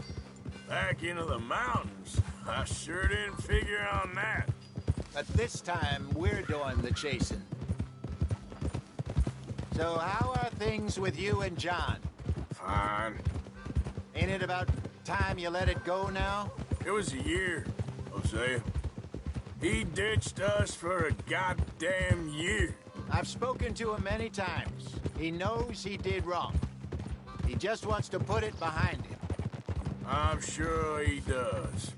Speaker 6: Back into the mountains? I sure didn't figure on that.
Speaker 20: But this time, we're doing the chasing. So how are things with you and John?
Speaker 6: Fine.
Speaker 20: Ain't it about time you let it go now?
Speaker 6: It was a year, Hosea. He ditched us for a goddamn year.
Speaker 20: I've spoken to him many times. He knows he did wrong. He just wants to put it behind him.
Speaker 6: I'm sure he does.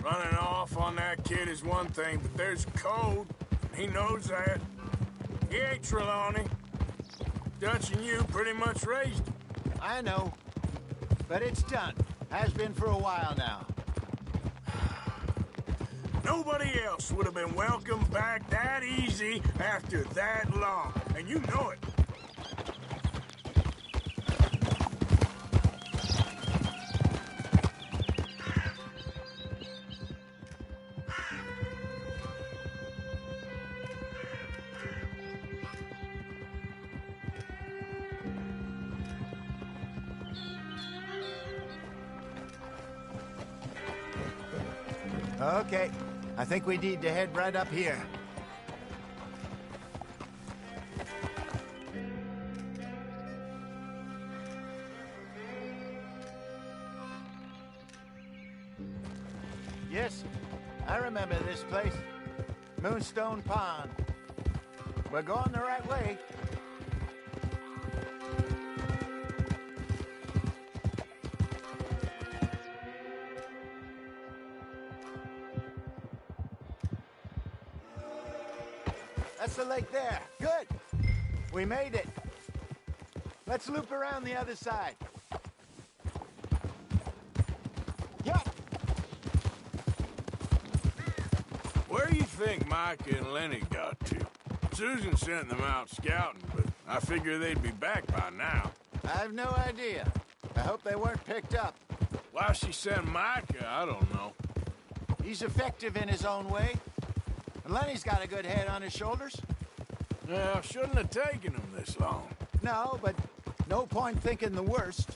Speaker 6: Running off on that kid is one thing, but there's code. He knows that. He ain't Trelawney. Dutch and you pretty much raised him.
Speaker 20: I know. But it's done. Has been for a while now.
Speaker 6: Nobody else would have been welcomed back that easy after that long, and you know it.
Speaker 20: Okay, I think we need to head right up here. Yes, I remember this place. Moonstone Pond. We're going the right way. across the lake there. Good. We made it. Let's loop around the other side. Yup.
Speaker 6: Where do you think Micah and Lenny got to? Susan sent them out scouting, but I figure they'd be back by now.
Speaker 20: I have no idea. I hope they weren't picked up.
Speaker 6: Why she sent Micah, I don't know.
Speaker 20: He's effective in his own way. And Lenny's got a good head on his shoulders.
Speaker 6: Yeah, shouldn't have taken him this long.
Speaker 20: No, but no point thinking the worst.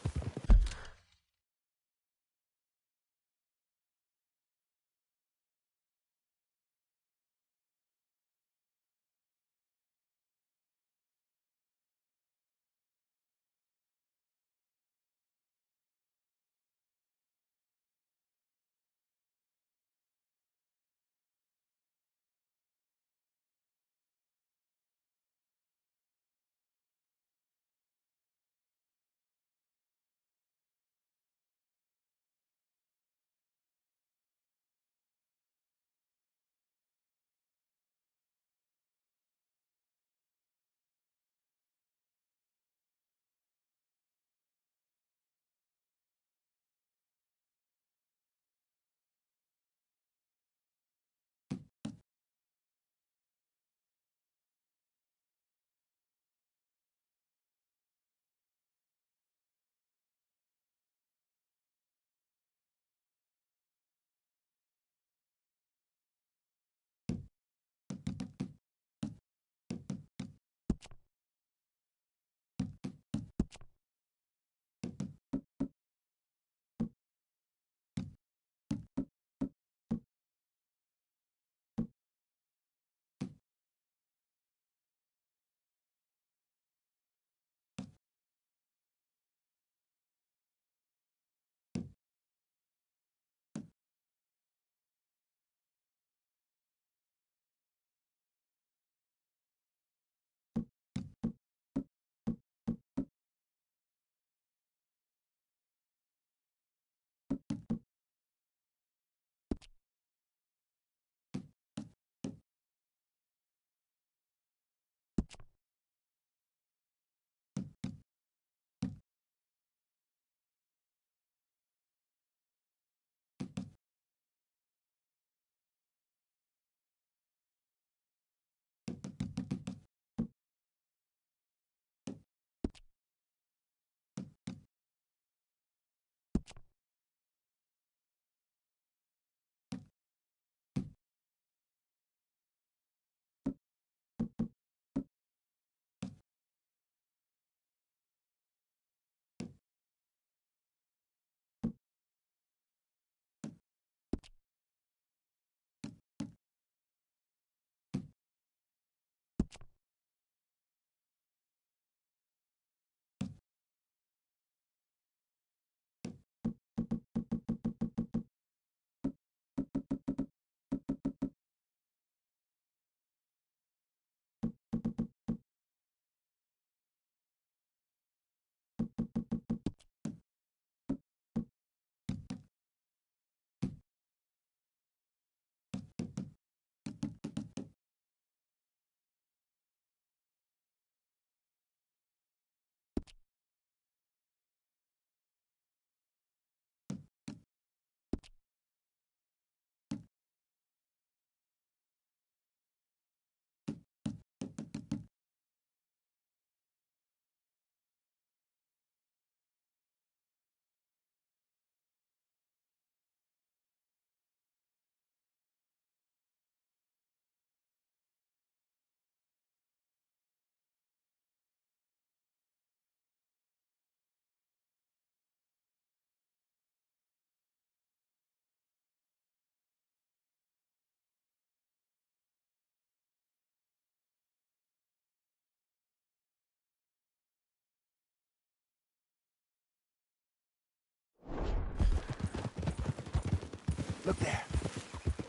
Speaker 20: Look there.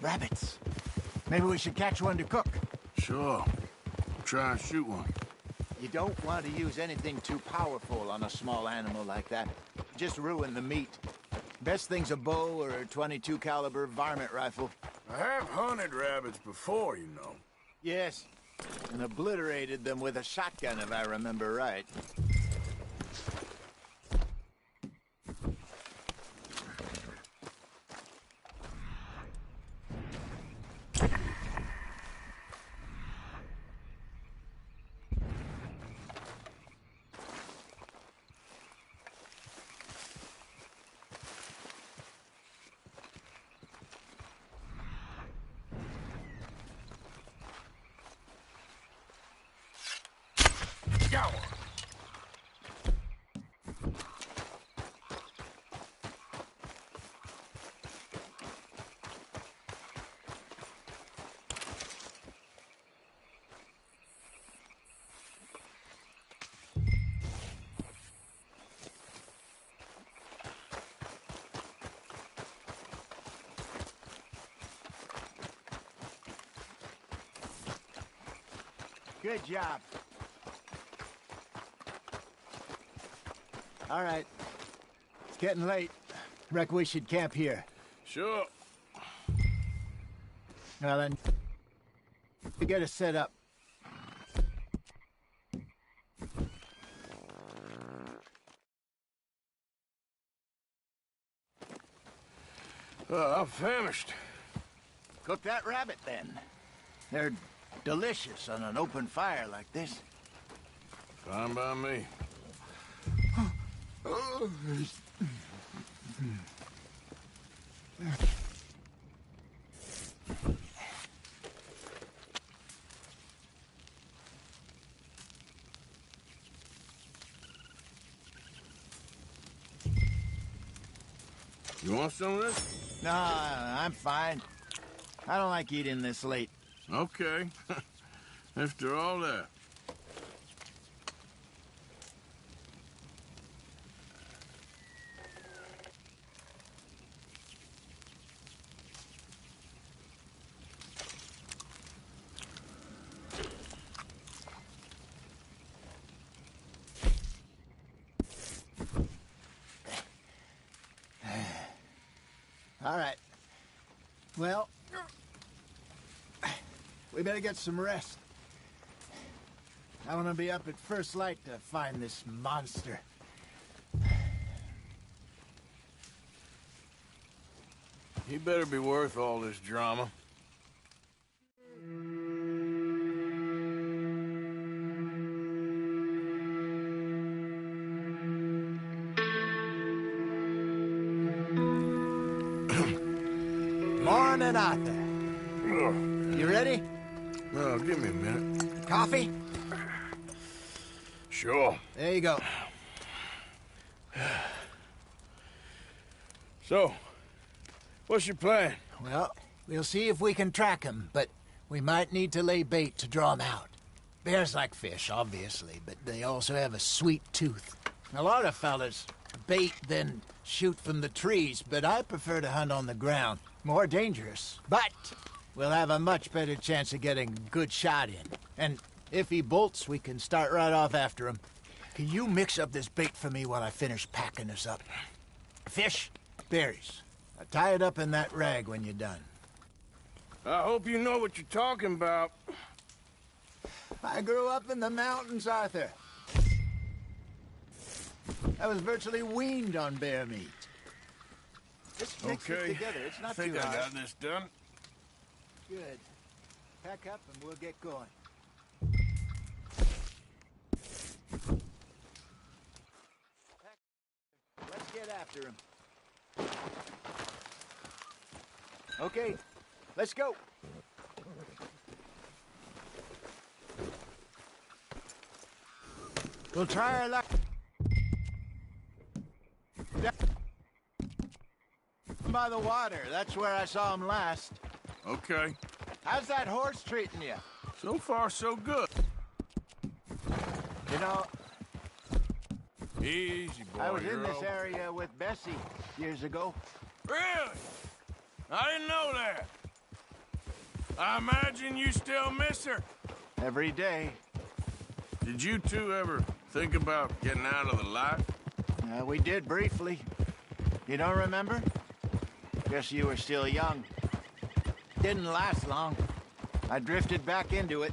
Speaker 20: Rabbits. Maybe we should catch one to cook.
Speaker 6: Sure. Try and shoot one.
Speaker 20: You don't want to use anything too powerful on a small animal like that. Just ruin the meat. Best thing's a bow or a .22 caliber varmint rifle.
Speaker 6: I have hunted rabbits before, you know.
Speaker 20: Yes, and obliterated them with a shotgun, if I remember right. Good job. All right. It's getting late. Reckon we should camp here.
Speaker 6: Sure.
Speaker 20: Well then, to get us set up.
Speaker 6: I'm famished.
Speaker 20: Cook that rabbit then. They're delicious on an open fire like this.
Speaker 6: Fine by me. You want some of this?
Speaker 20: No, I'm fine. I don't like eating this late.
Speaker 6: Okay. After all that.
Speaker 20: All right. Well, we better get some rest. I want to be up at first light to find this monster.
Speaker 6: He better be worth all this drama.
Speaker 20: Morning, Arthur. You ready?
Speaker 6: Oh, give me a minute.
Speaker 20: Coffee?
Speaker 6: Sure.
Speaker 20: There you go.
Speaker 6: So, what's your plan?
Speaker 20: Well, we'll see if we can track him, but we might need to lay bait to draw him out. Bears like fish, obviously, but they also have a sweet tooth. A lot of fellas bait, then shoot from the trees, but I prefer to hunt on the ground. More dangerous, but we'll have a much better chance of getting a good shot in. And if he bolts, we can start right off after him. Can you mix up this bait for me while I finish packing this up? Fish, berries. Now tie it up in that rag when you're done.
Speaker 6: I hope you know what you're talking about.
Speaker 20: I grew up in the mountains, Arthur. I was virtually weaned on bear meat. Just mix it together. It's not too hard.
Speaker 6: I think I got this done.
Speaker 20: Good. Pack up and we'll get going. Let's get after him. Okay, let's go. We'll try our luck. By the water. That's where I saw him last.
Speaker 6: Okay.
Speaker 20: How's that horse treating you?
Speaker 6: So far, so good.
Speaker 20: You know,
Speaker 6: easy, boy.
Speaker 20: I was in this area with Bessie years ago.
Speaker 6: Really? I didn't know that. I imagine you still miss her.
Speaker 20: Every day.
Speaker 6: Did you two ever think about getting out of the light?
Speaker 20: We did briefly. You don't remember? Guess you were still young. Didn't last long. I drifted back into it.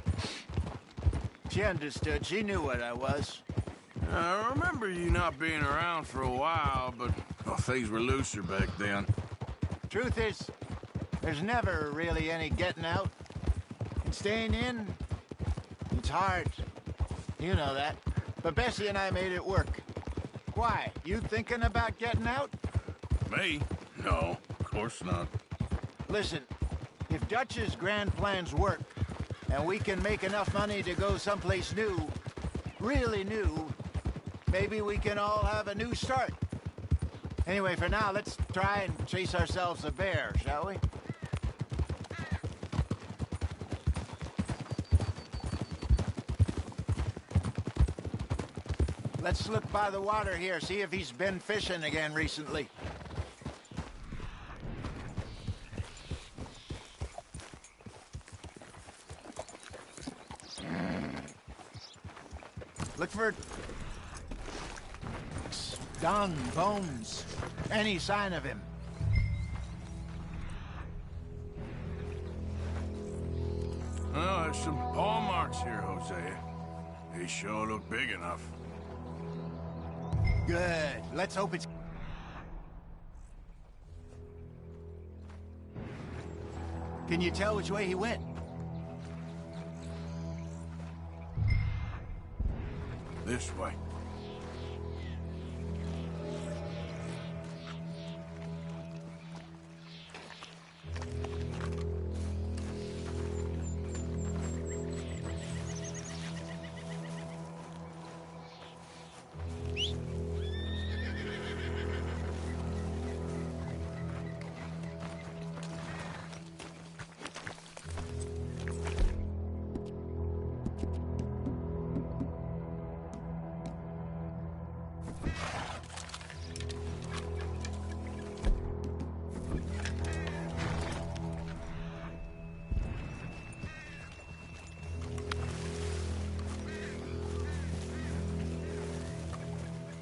Speaker 20: She understood. She knew what I was.
Speaker 6: I remember you not being around for a while, but things were looser back then.
Speaker 20: Truth is, there's never really any getting out. And staying in, it's hard. You know that. But Bessie and I made it work. Why? You thinking about getting out?
Speaker 6: Me? No, of course not.
Speaker 20: Listen, if Dutch's grand plans work, and we can make enough money to go someplace new, really new, maybe we can all have a new start. Anyway, for now, let's try and chase ourselves a bear, shall we? Let's look by the water here, see if he's been fishing again recently. Look for dung, bones, any sign of him.
Speaker 6: Well, there's some paw marks here, Hosea. They sure look big enough.
Speaker 20: Good. Let's hope it's... Can you tell which way he went?
Speaker 6: This way.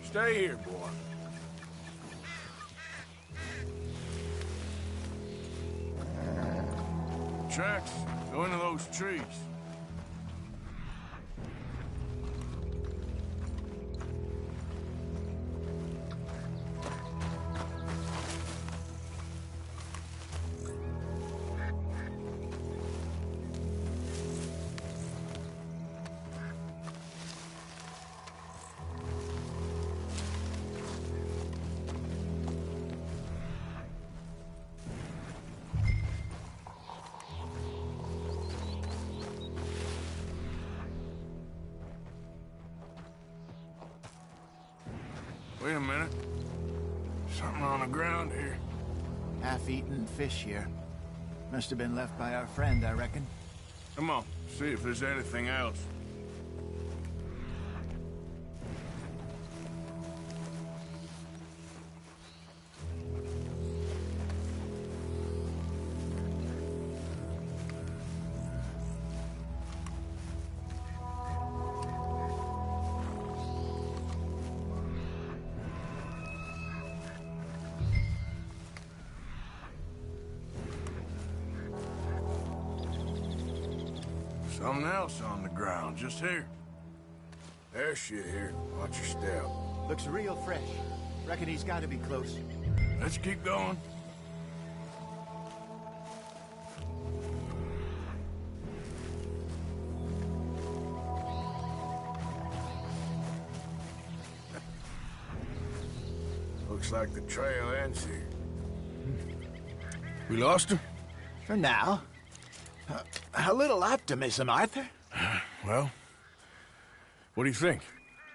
Speaker 6: Stay here, boy. Tracks go into those trees. Wait a minute. Something on the ground here.
Speaker 20: Half-eaten fish here. Must have been left by our friend, I reckon.
Speaker 6: Come on, see if there's anything else. Something else on the ground, just here. There's shit here. Watch your step.
Speaker 20: Looks real fresh. Reckon he's got to be close.
Speaker 6: Let's keep going. Looks like the trail ends here. We lost him?
Speaker 20: For now. A little optimism, Arthur.
Speaker 6: Well, what do you think?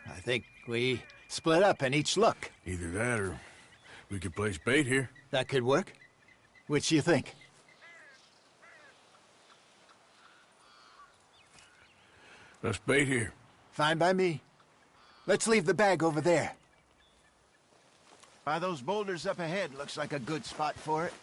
Speaker 20: I think we split up and each look.
Speaker 6: Either that or we could place bait here.
Speaker 20: That could work. Which you think?
Speaker 6: Let's bait here.
Speaker 20: Fine by me. Let's leave the bag over there. By those boulders up ahead, looks like a good spot for it.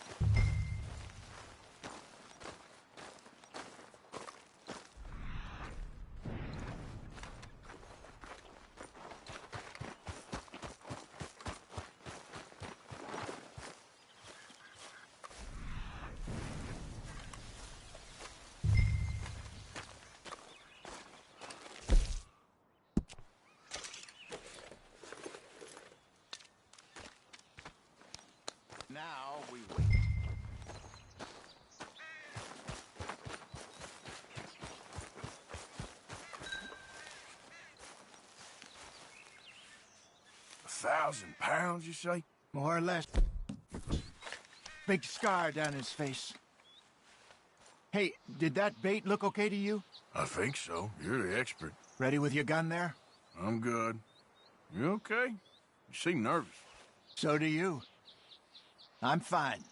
Speaker 20: now we wait.
Speaker 21: £1,000, you say?
Speaker 20: More or less. Big scar down his face. Hey, did that bait look okay to you?
Speaker 6: I think so. You're the expert.
Speaker 20: Ready with your gun there?
Speaker 6: I'm good. You okay? You seem nervous.
Speaker 20: So do you. I'm fine.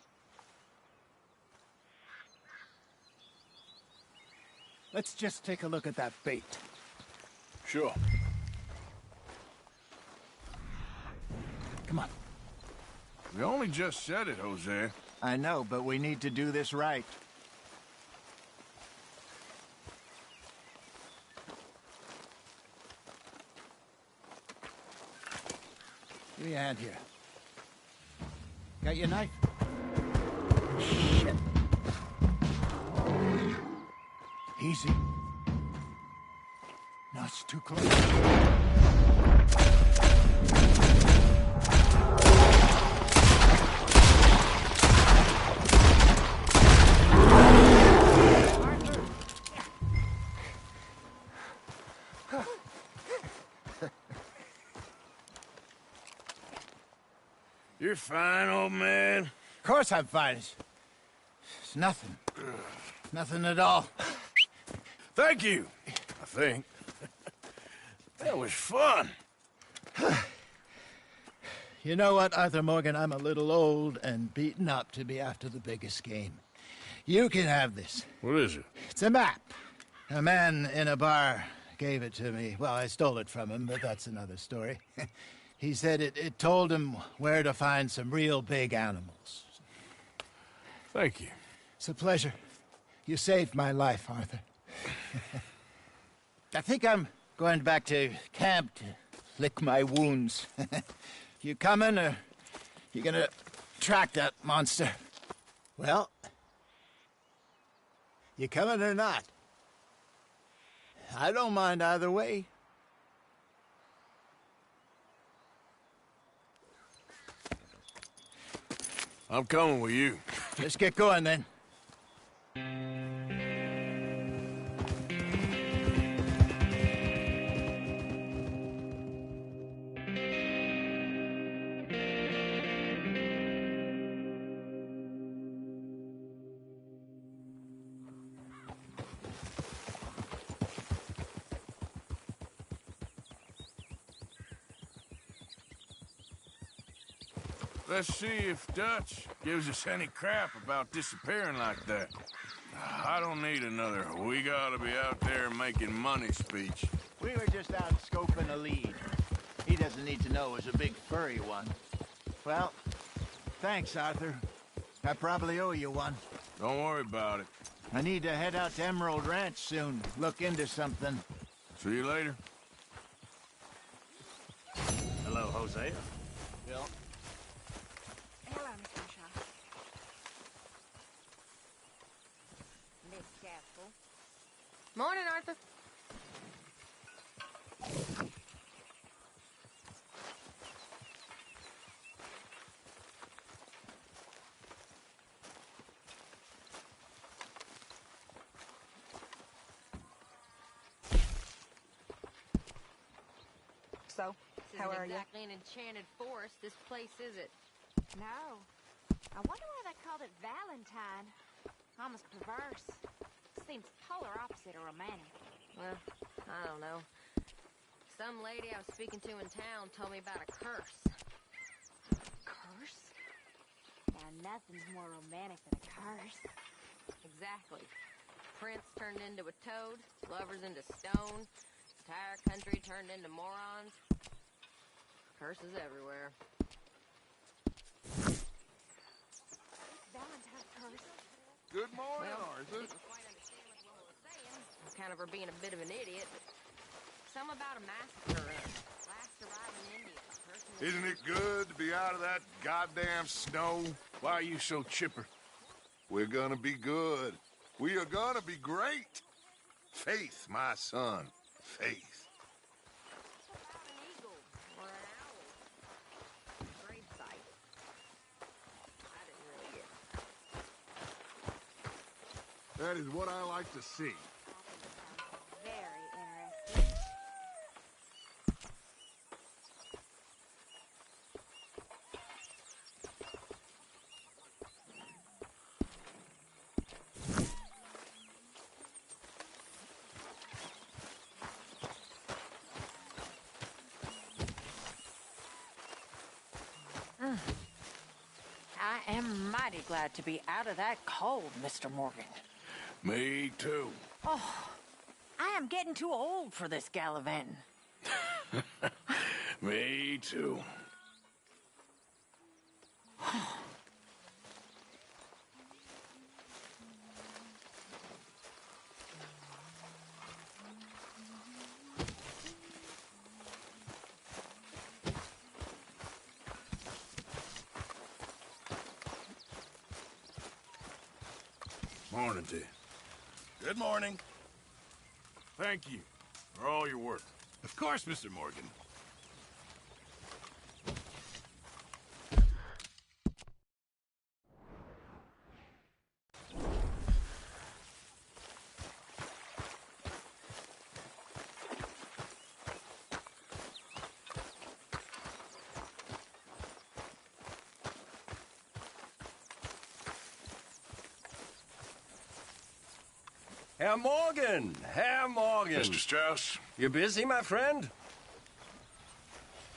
Speaker 20: Let's just take a look at that bait.
Speaker 6: Sure.
Speaker 20: Come on.
Speaker 6: We only just said it, Jose.
Speaker 20: I know, but we need to do this right. Give me a hand here. Got your knife? Shit. Easy. No, it's too close.
Speaker 6: You're fine, old man.
Speaker 20: Of course I'm fine. It's nothing. Nothing at all.
Speaker 6: Thank you, I think. That was fun.
Speaker 20: You know what, Arthur Morgan? I'm a little old and beaten up to be after the biggest game. You can have this.
Speaker 6: What is it?
Speaker 20: It's a map. A man in a bar gave it to me. Well, I stole it from him, but that's another story. He said it told him where to find some real big animals.
Speaker 6: Thank you.
Speaker 20: It's a pleasure. You saved my life, Arthur. I think I'm going back to camp to lick my wounds. You coming, or you gonna track that monster? Well, you coming or not? I don't mind either way.
Speaker 6: I'm coming with you.
Speaker 20: Let's get going, then.
Speaker 6: Let's see if Dutch gives us any crap about disappearing like that. I don't need another "we gotta be out there making money" speech.
Speaker 20: We were just out scoping a lead. He doesn't need to know it was a big furry one. Well, thanks, Arthur. I probably owe you one.
Speaker 6: Don't worry about it.
Speaker 20: I need to head out to Emerald Ranch soon. Look into something.
Speaker 6: See you later.
Speaker 12: Hello, Hosea.
Speaker 20: Bill.
Speaker 8: Hello, Mr. Shaw. Miss Chapel.
Speaker 5: Morning, Arthur.
Speaker 3: So, how are you?
Speaker 5: Exactly an enchanted forest, this place, is it?
Speaker 8: No. I wonder why they called it Valentine. Almost perverse. Seems polar opposite of romantic.
Speaker 5: Well, I don't know. Some lady I was speaking to in town told me about a curse.
Speaker 8: Curse? Now, nothing's more romantic than a curse.
Speaker 5: Exactly. Prince turned into a toad, lovers into stone, entire country turned into morons. Curses everywhere.
Speaker 8: Valentine's curse.
Speaker 1: Good morning,
Speaker 5: Well,
Speaker 1: Arthur.
Speaker 5: didn't quite understand what Will was saying. Kind of her being a bit of an idiot, but some about a massacre. Last arrived in India.
Speaker 1: Isn't it good to be out of that goddamn snow?
Speaker 6: Why are you so chipper?
Speaker 1: We're gonna be good. We are gonna be great. Faith, my son. Faith.
Speaker 5: An eagle or an owl. Grave site. I
Speaker 1: That is what I like to see.
Speaker 3: Very interesting.
Speaker 2: I am mighty glad to be out of that cold, Mr. Morgan.
Speaker 6: Me too.
Speaker 2: Oh, I am getting too old for this gallivanting.
Speaker 6: Me too. Morning to you.
Speaker 12: Good morning.
Speaker 6: Thank you for all your work.
Speaker 12: Of course, Mr. Morgan.
Speaker 11: Herr Morgan! Herr Morgan!
Speaker 6: Mr. Strauss?
Speaker 11: You busy, my friend?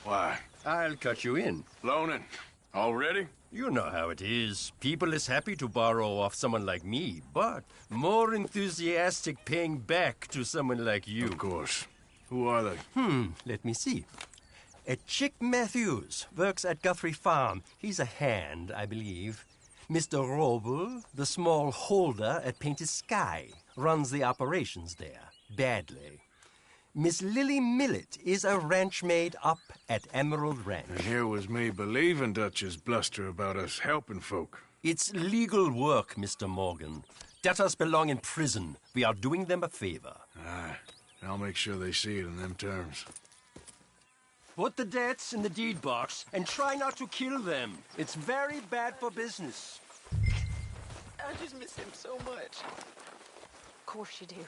Speaker 6: Why?
Speaker 11: I'll cut you in.
Speaker 6: Loaning. Already?
Speaker 11: You know how it is. People is happy to borrow off someone like me, but more enthusiastic paying back to someone like you.
Speaker 6: Of course. Who are they?
Speaker 11: Let me see. Chick Matthews works at Guthrie Farm. He's a hand, I believe. Mr. Roble, the small holder at Painted Sky, runs the operations there, badly. Miss Lily Millet is a ranch maid up at Emerald Ranch.
Speaker 6: And here was me believing Dutch's bluster about us helping folk.
Speaker 11: It's legal work, Mr. Morgan. Debtors belong in prison. We are doing them a favor.
Speaker 6: Aye. I'll make sure they see it in them terms.
Speaker 11: Put the debts in the deed box and try not to kill them. It's very bad for business.
Speaker 2: I just miss him so much. Of course you do.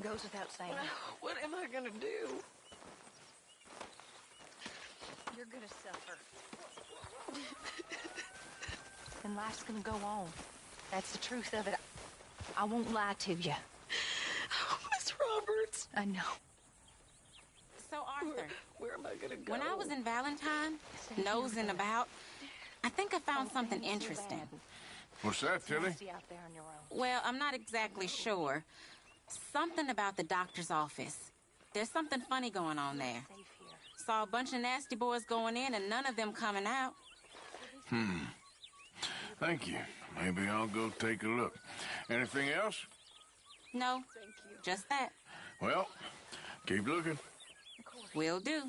Speaker 2: Goes without saying. What am I gonna do? You're gonna suffer. And life's gonna go on. That's the truth of it. I won't lie to you. Oh, Miss Roberts. I know.
Speaker 3: So, Arthur,
Speaker 2: where am I gonna go?
Speaker 3: When I was in Valentine, nosing about, I think I found something interesting.
Speaker 6: What's that, Tilly?
Speaker 3: Well, I'm not exactly sure. Something about the doctor's office. There's something funny going on there. Saw a bunch of nasty boys going in and none of them coming out.
Speaker 6: Thank you. Maybe I'll go take a look. Anything else?
Speaker 3: No, just that.
Speaker 6: Well, keep looking.
Speaker 3: Will do.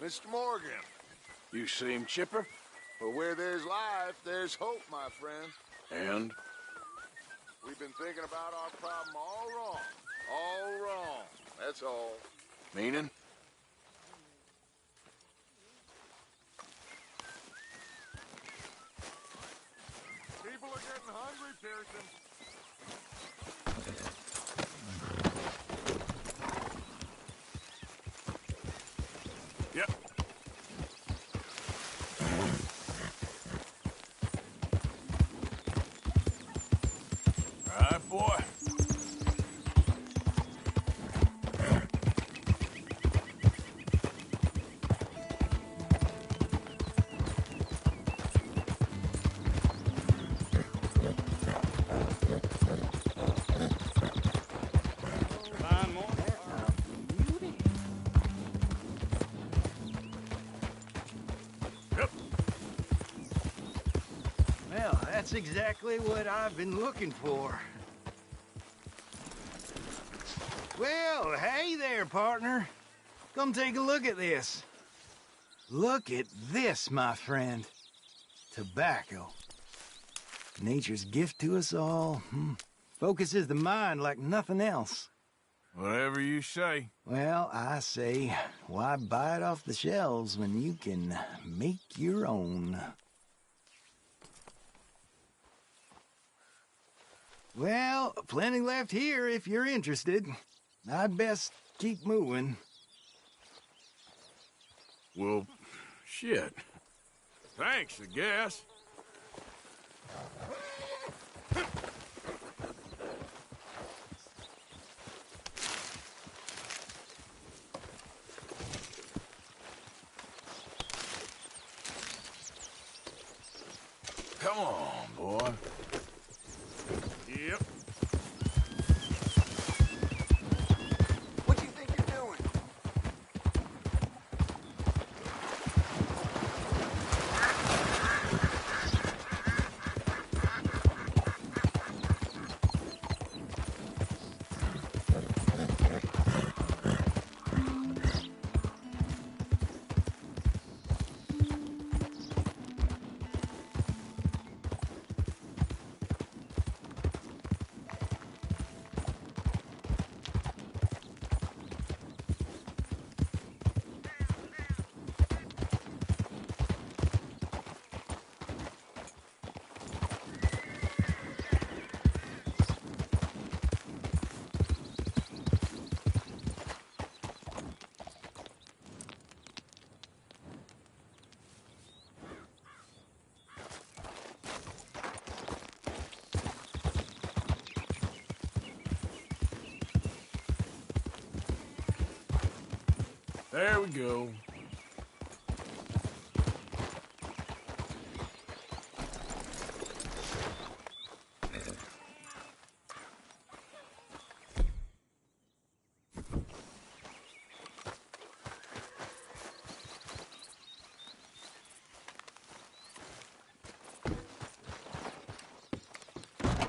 Speaker 1: Mr. Morgan.
Speaker 6: You seem chipper.
Speaker 1: Well, where there's life, there's hope, my friend.
Speaker 6: And?
Speaker 1: We've been thinking about our problem all wrong. All wrong. That's all.
Speaker 6: Meaning?
Speaker 1: People are getting hungry, Pearson.
Speaker 6: Yep. All right, boy.
Speaker 9: That's exactly what I've been looking for. Well, hey there, partner. Come take a look at this. Look at this, my friend. Tobacco. Nature's gift to us all. Focuses the mind like nothing else.
Speaker 6: Whatever you say.
Speaker 9: Well, I say, why buy it off the shelves when you can make your own? Well, plenty left here if you're interested. I'd best keep moving.
Speaker 6: Well, shit. Thanks, I guess. Come on, boy. Yep.
Speaker 9: What do you think you're doing?
Speaker 6: There we go.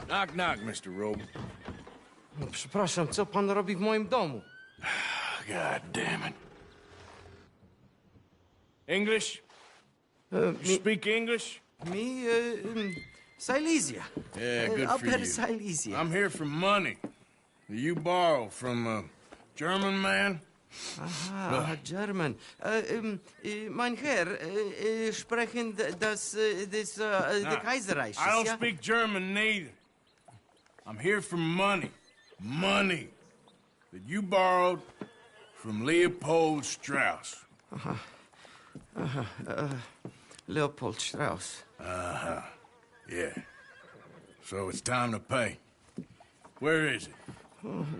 Speaker 6: Knock, knock, Mr. Robe.
Speaker 14: Przepraszam, co pan robi w moim domu?
Speaker 6: God damn it. English? You speak English?
Speaker 14: Me, Silesia.
Speaker 6: Yeah, good for
Speaker 14: Upper
Speaker 6: you.
Speaker 14: Silesia.
Speaker 6: I'm here for money. You borrow from a German man?
Speaker 14: Aha, German. Mein Herr, sprechen the Kaiserreich.
Speaker 6: I don't speak German neither. I'm here for money. Money that you borrowed from Leopold Strauss.
Speaker 14: Leopold Strauss.
Speaker 6: Uh-huh. Yeah. So it's time to pay. Where is it?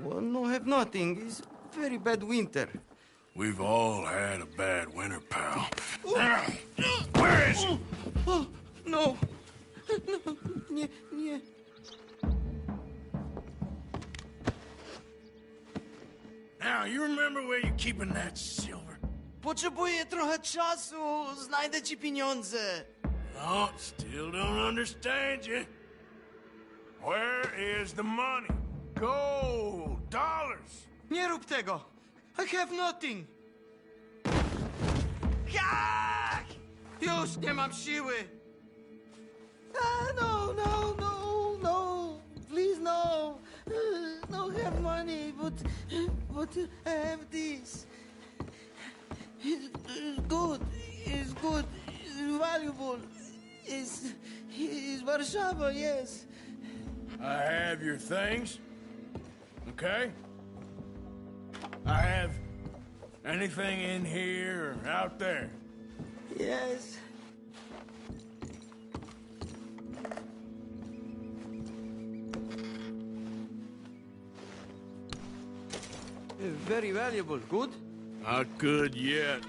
Speaker 14: Well, no, have nothing. It's very bad winter.
Speaker 6: We've all had a bad winter, pal. Where is it?
Speaker 14: Oh, no. No, nie.
Speaker 6: Now, you remember where you're keeping that silver?
Speaker 18: Potrzebuję trochę czasu. Znajdę ci pieniądze.
Speaker 6: No, still don't understand you. Where is the money? Gold, dollars.
Speaker 18: Nie rób tego. I have nothing. Jak? Już nie mam siły.
Speaker 4: No. Please, no. No have money, but I have this. It's good. It's good. It's valuable. It's Warszawa, yes.
Speaker 6: I have your things, okay? I have anything in here or out there.
Speaker 4: Yes.
Speaker 14: Very valuable. Good?
Speaker 6: Not good yet.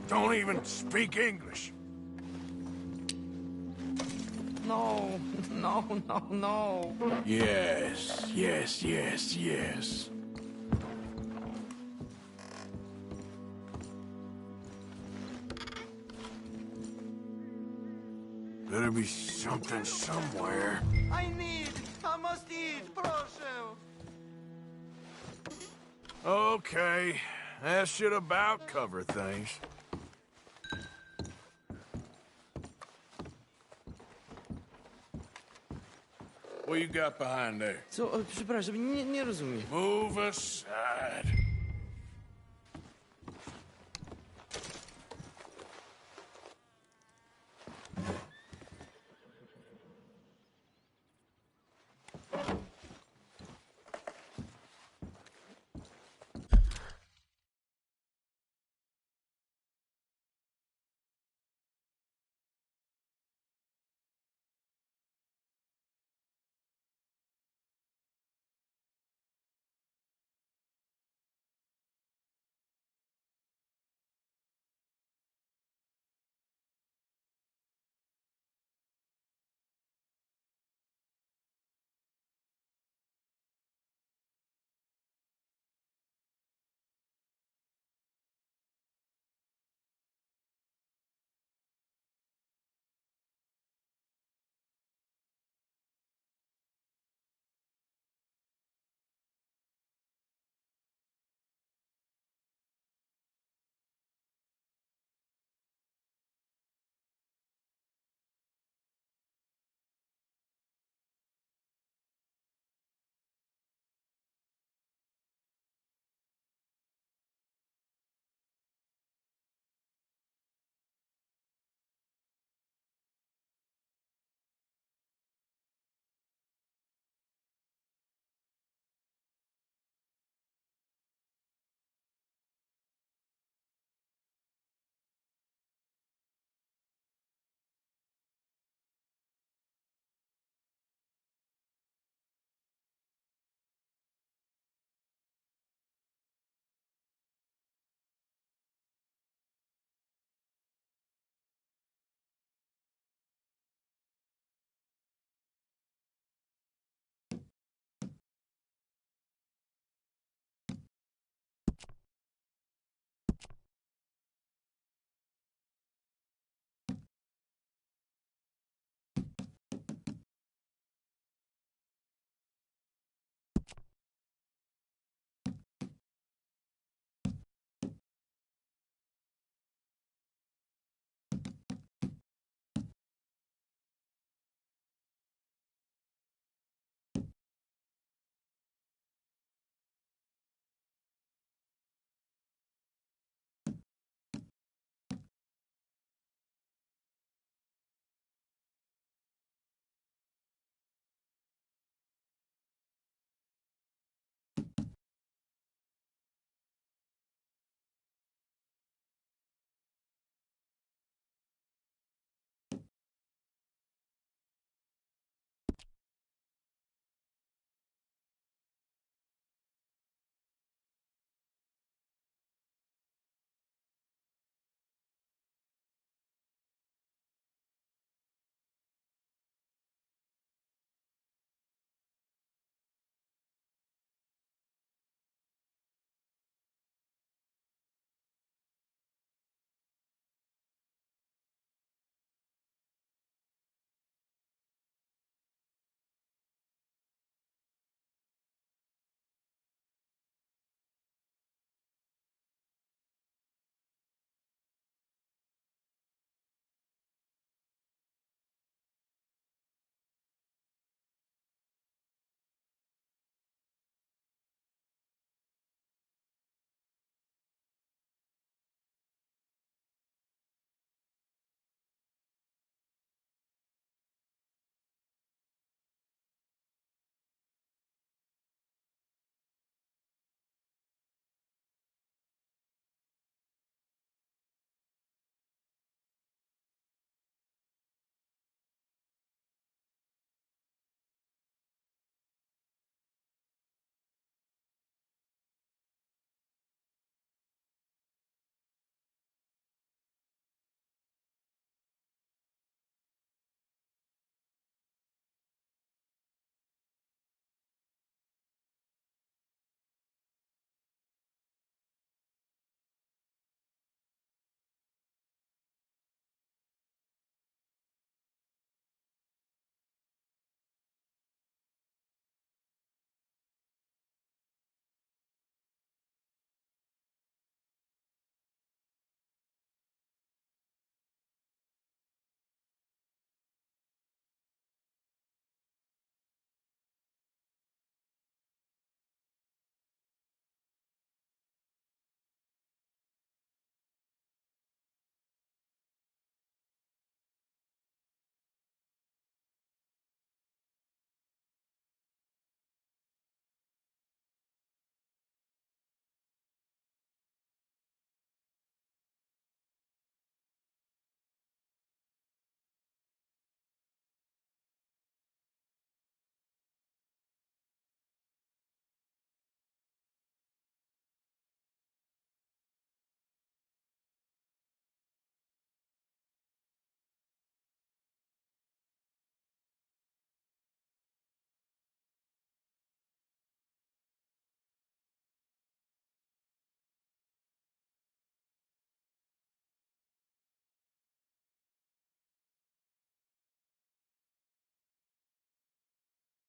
Speaker 6: Don't even speak English.
Speaker 14: No.
Speaker 4: No, no, no.
Speaker 6: Yes, yes, yes, yes. Better be something somewhere.
Speaker 4: I must eat, proszę.
Speaker 6: Okay, that should about cover things. What you got behind there?
Speaker 4: Co? Przepraszam, nie rozumiem.
Speaker 6: Move aside.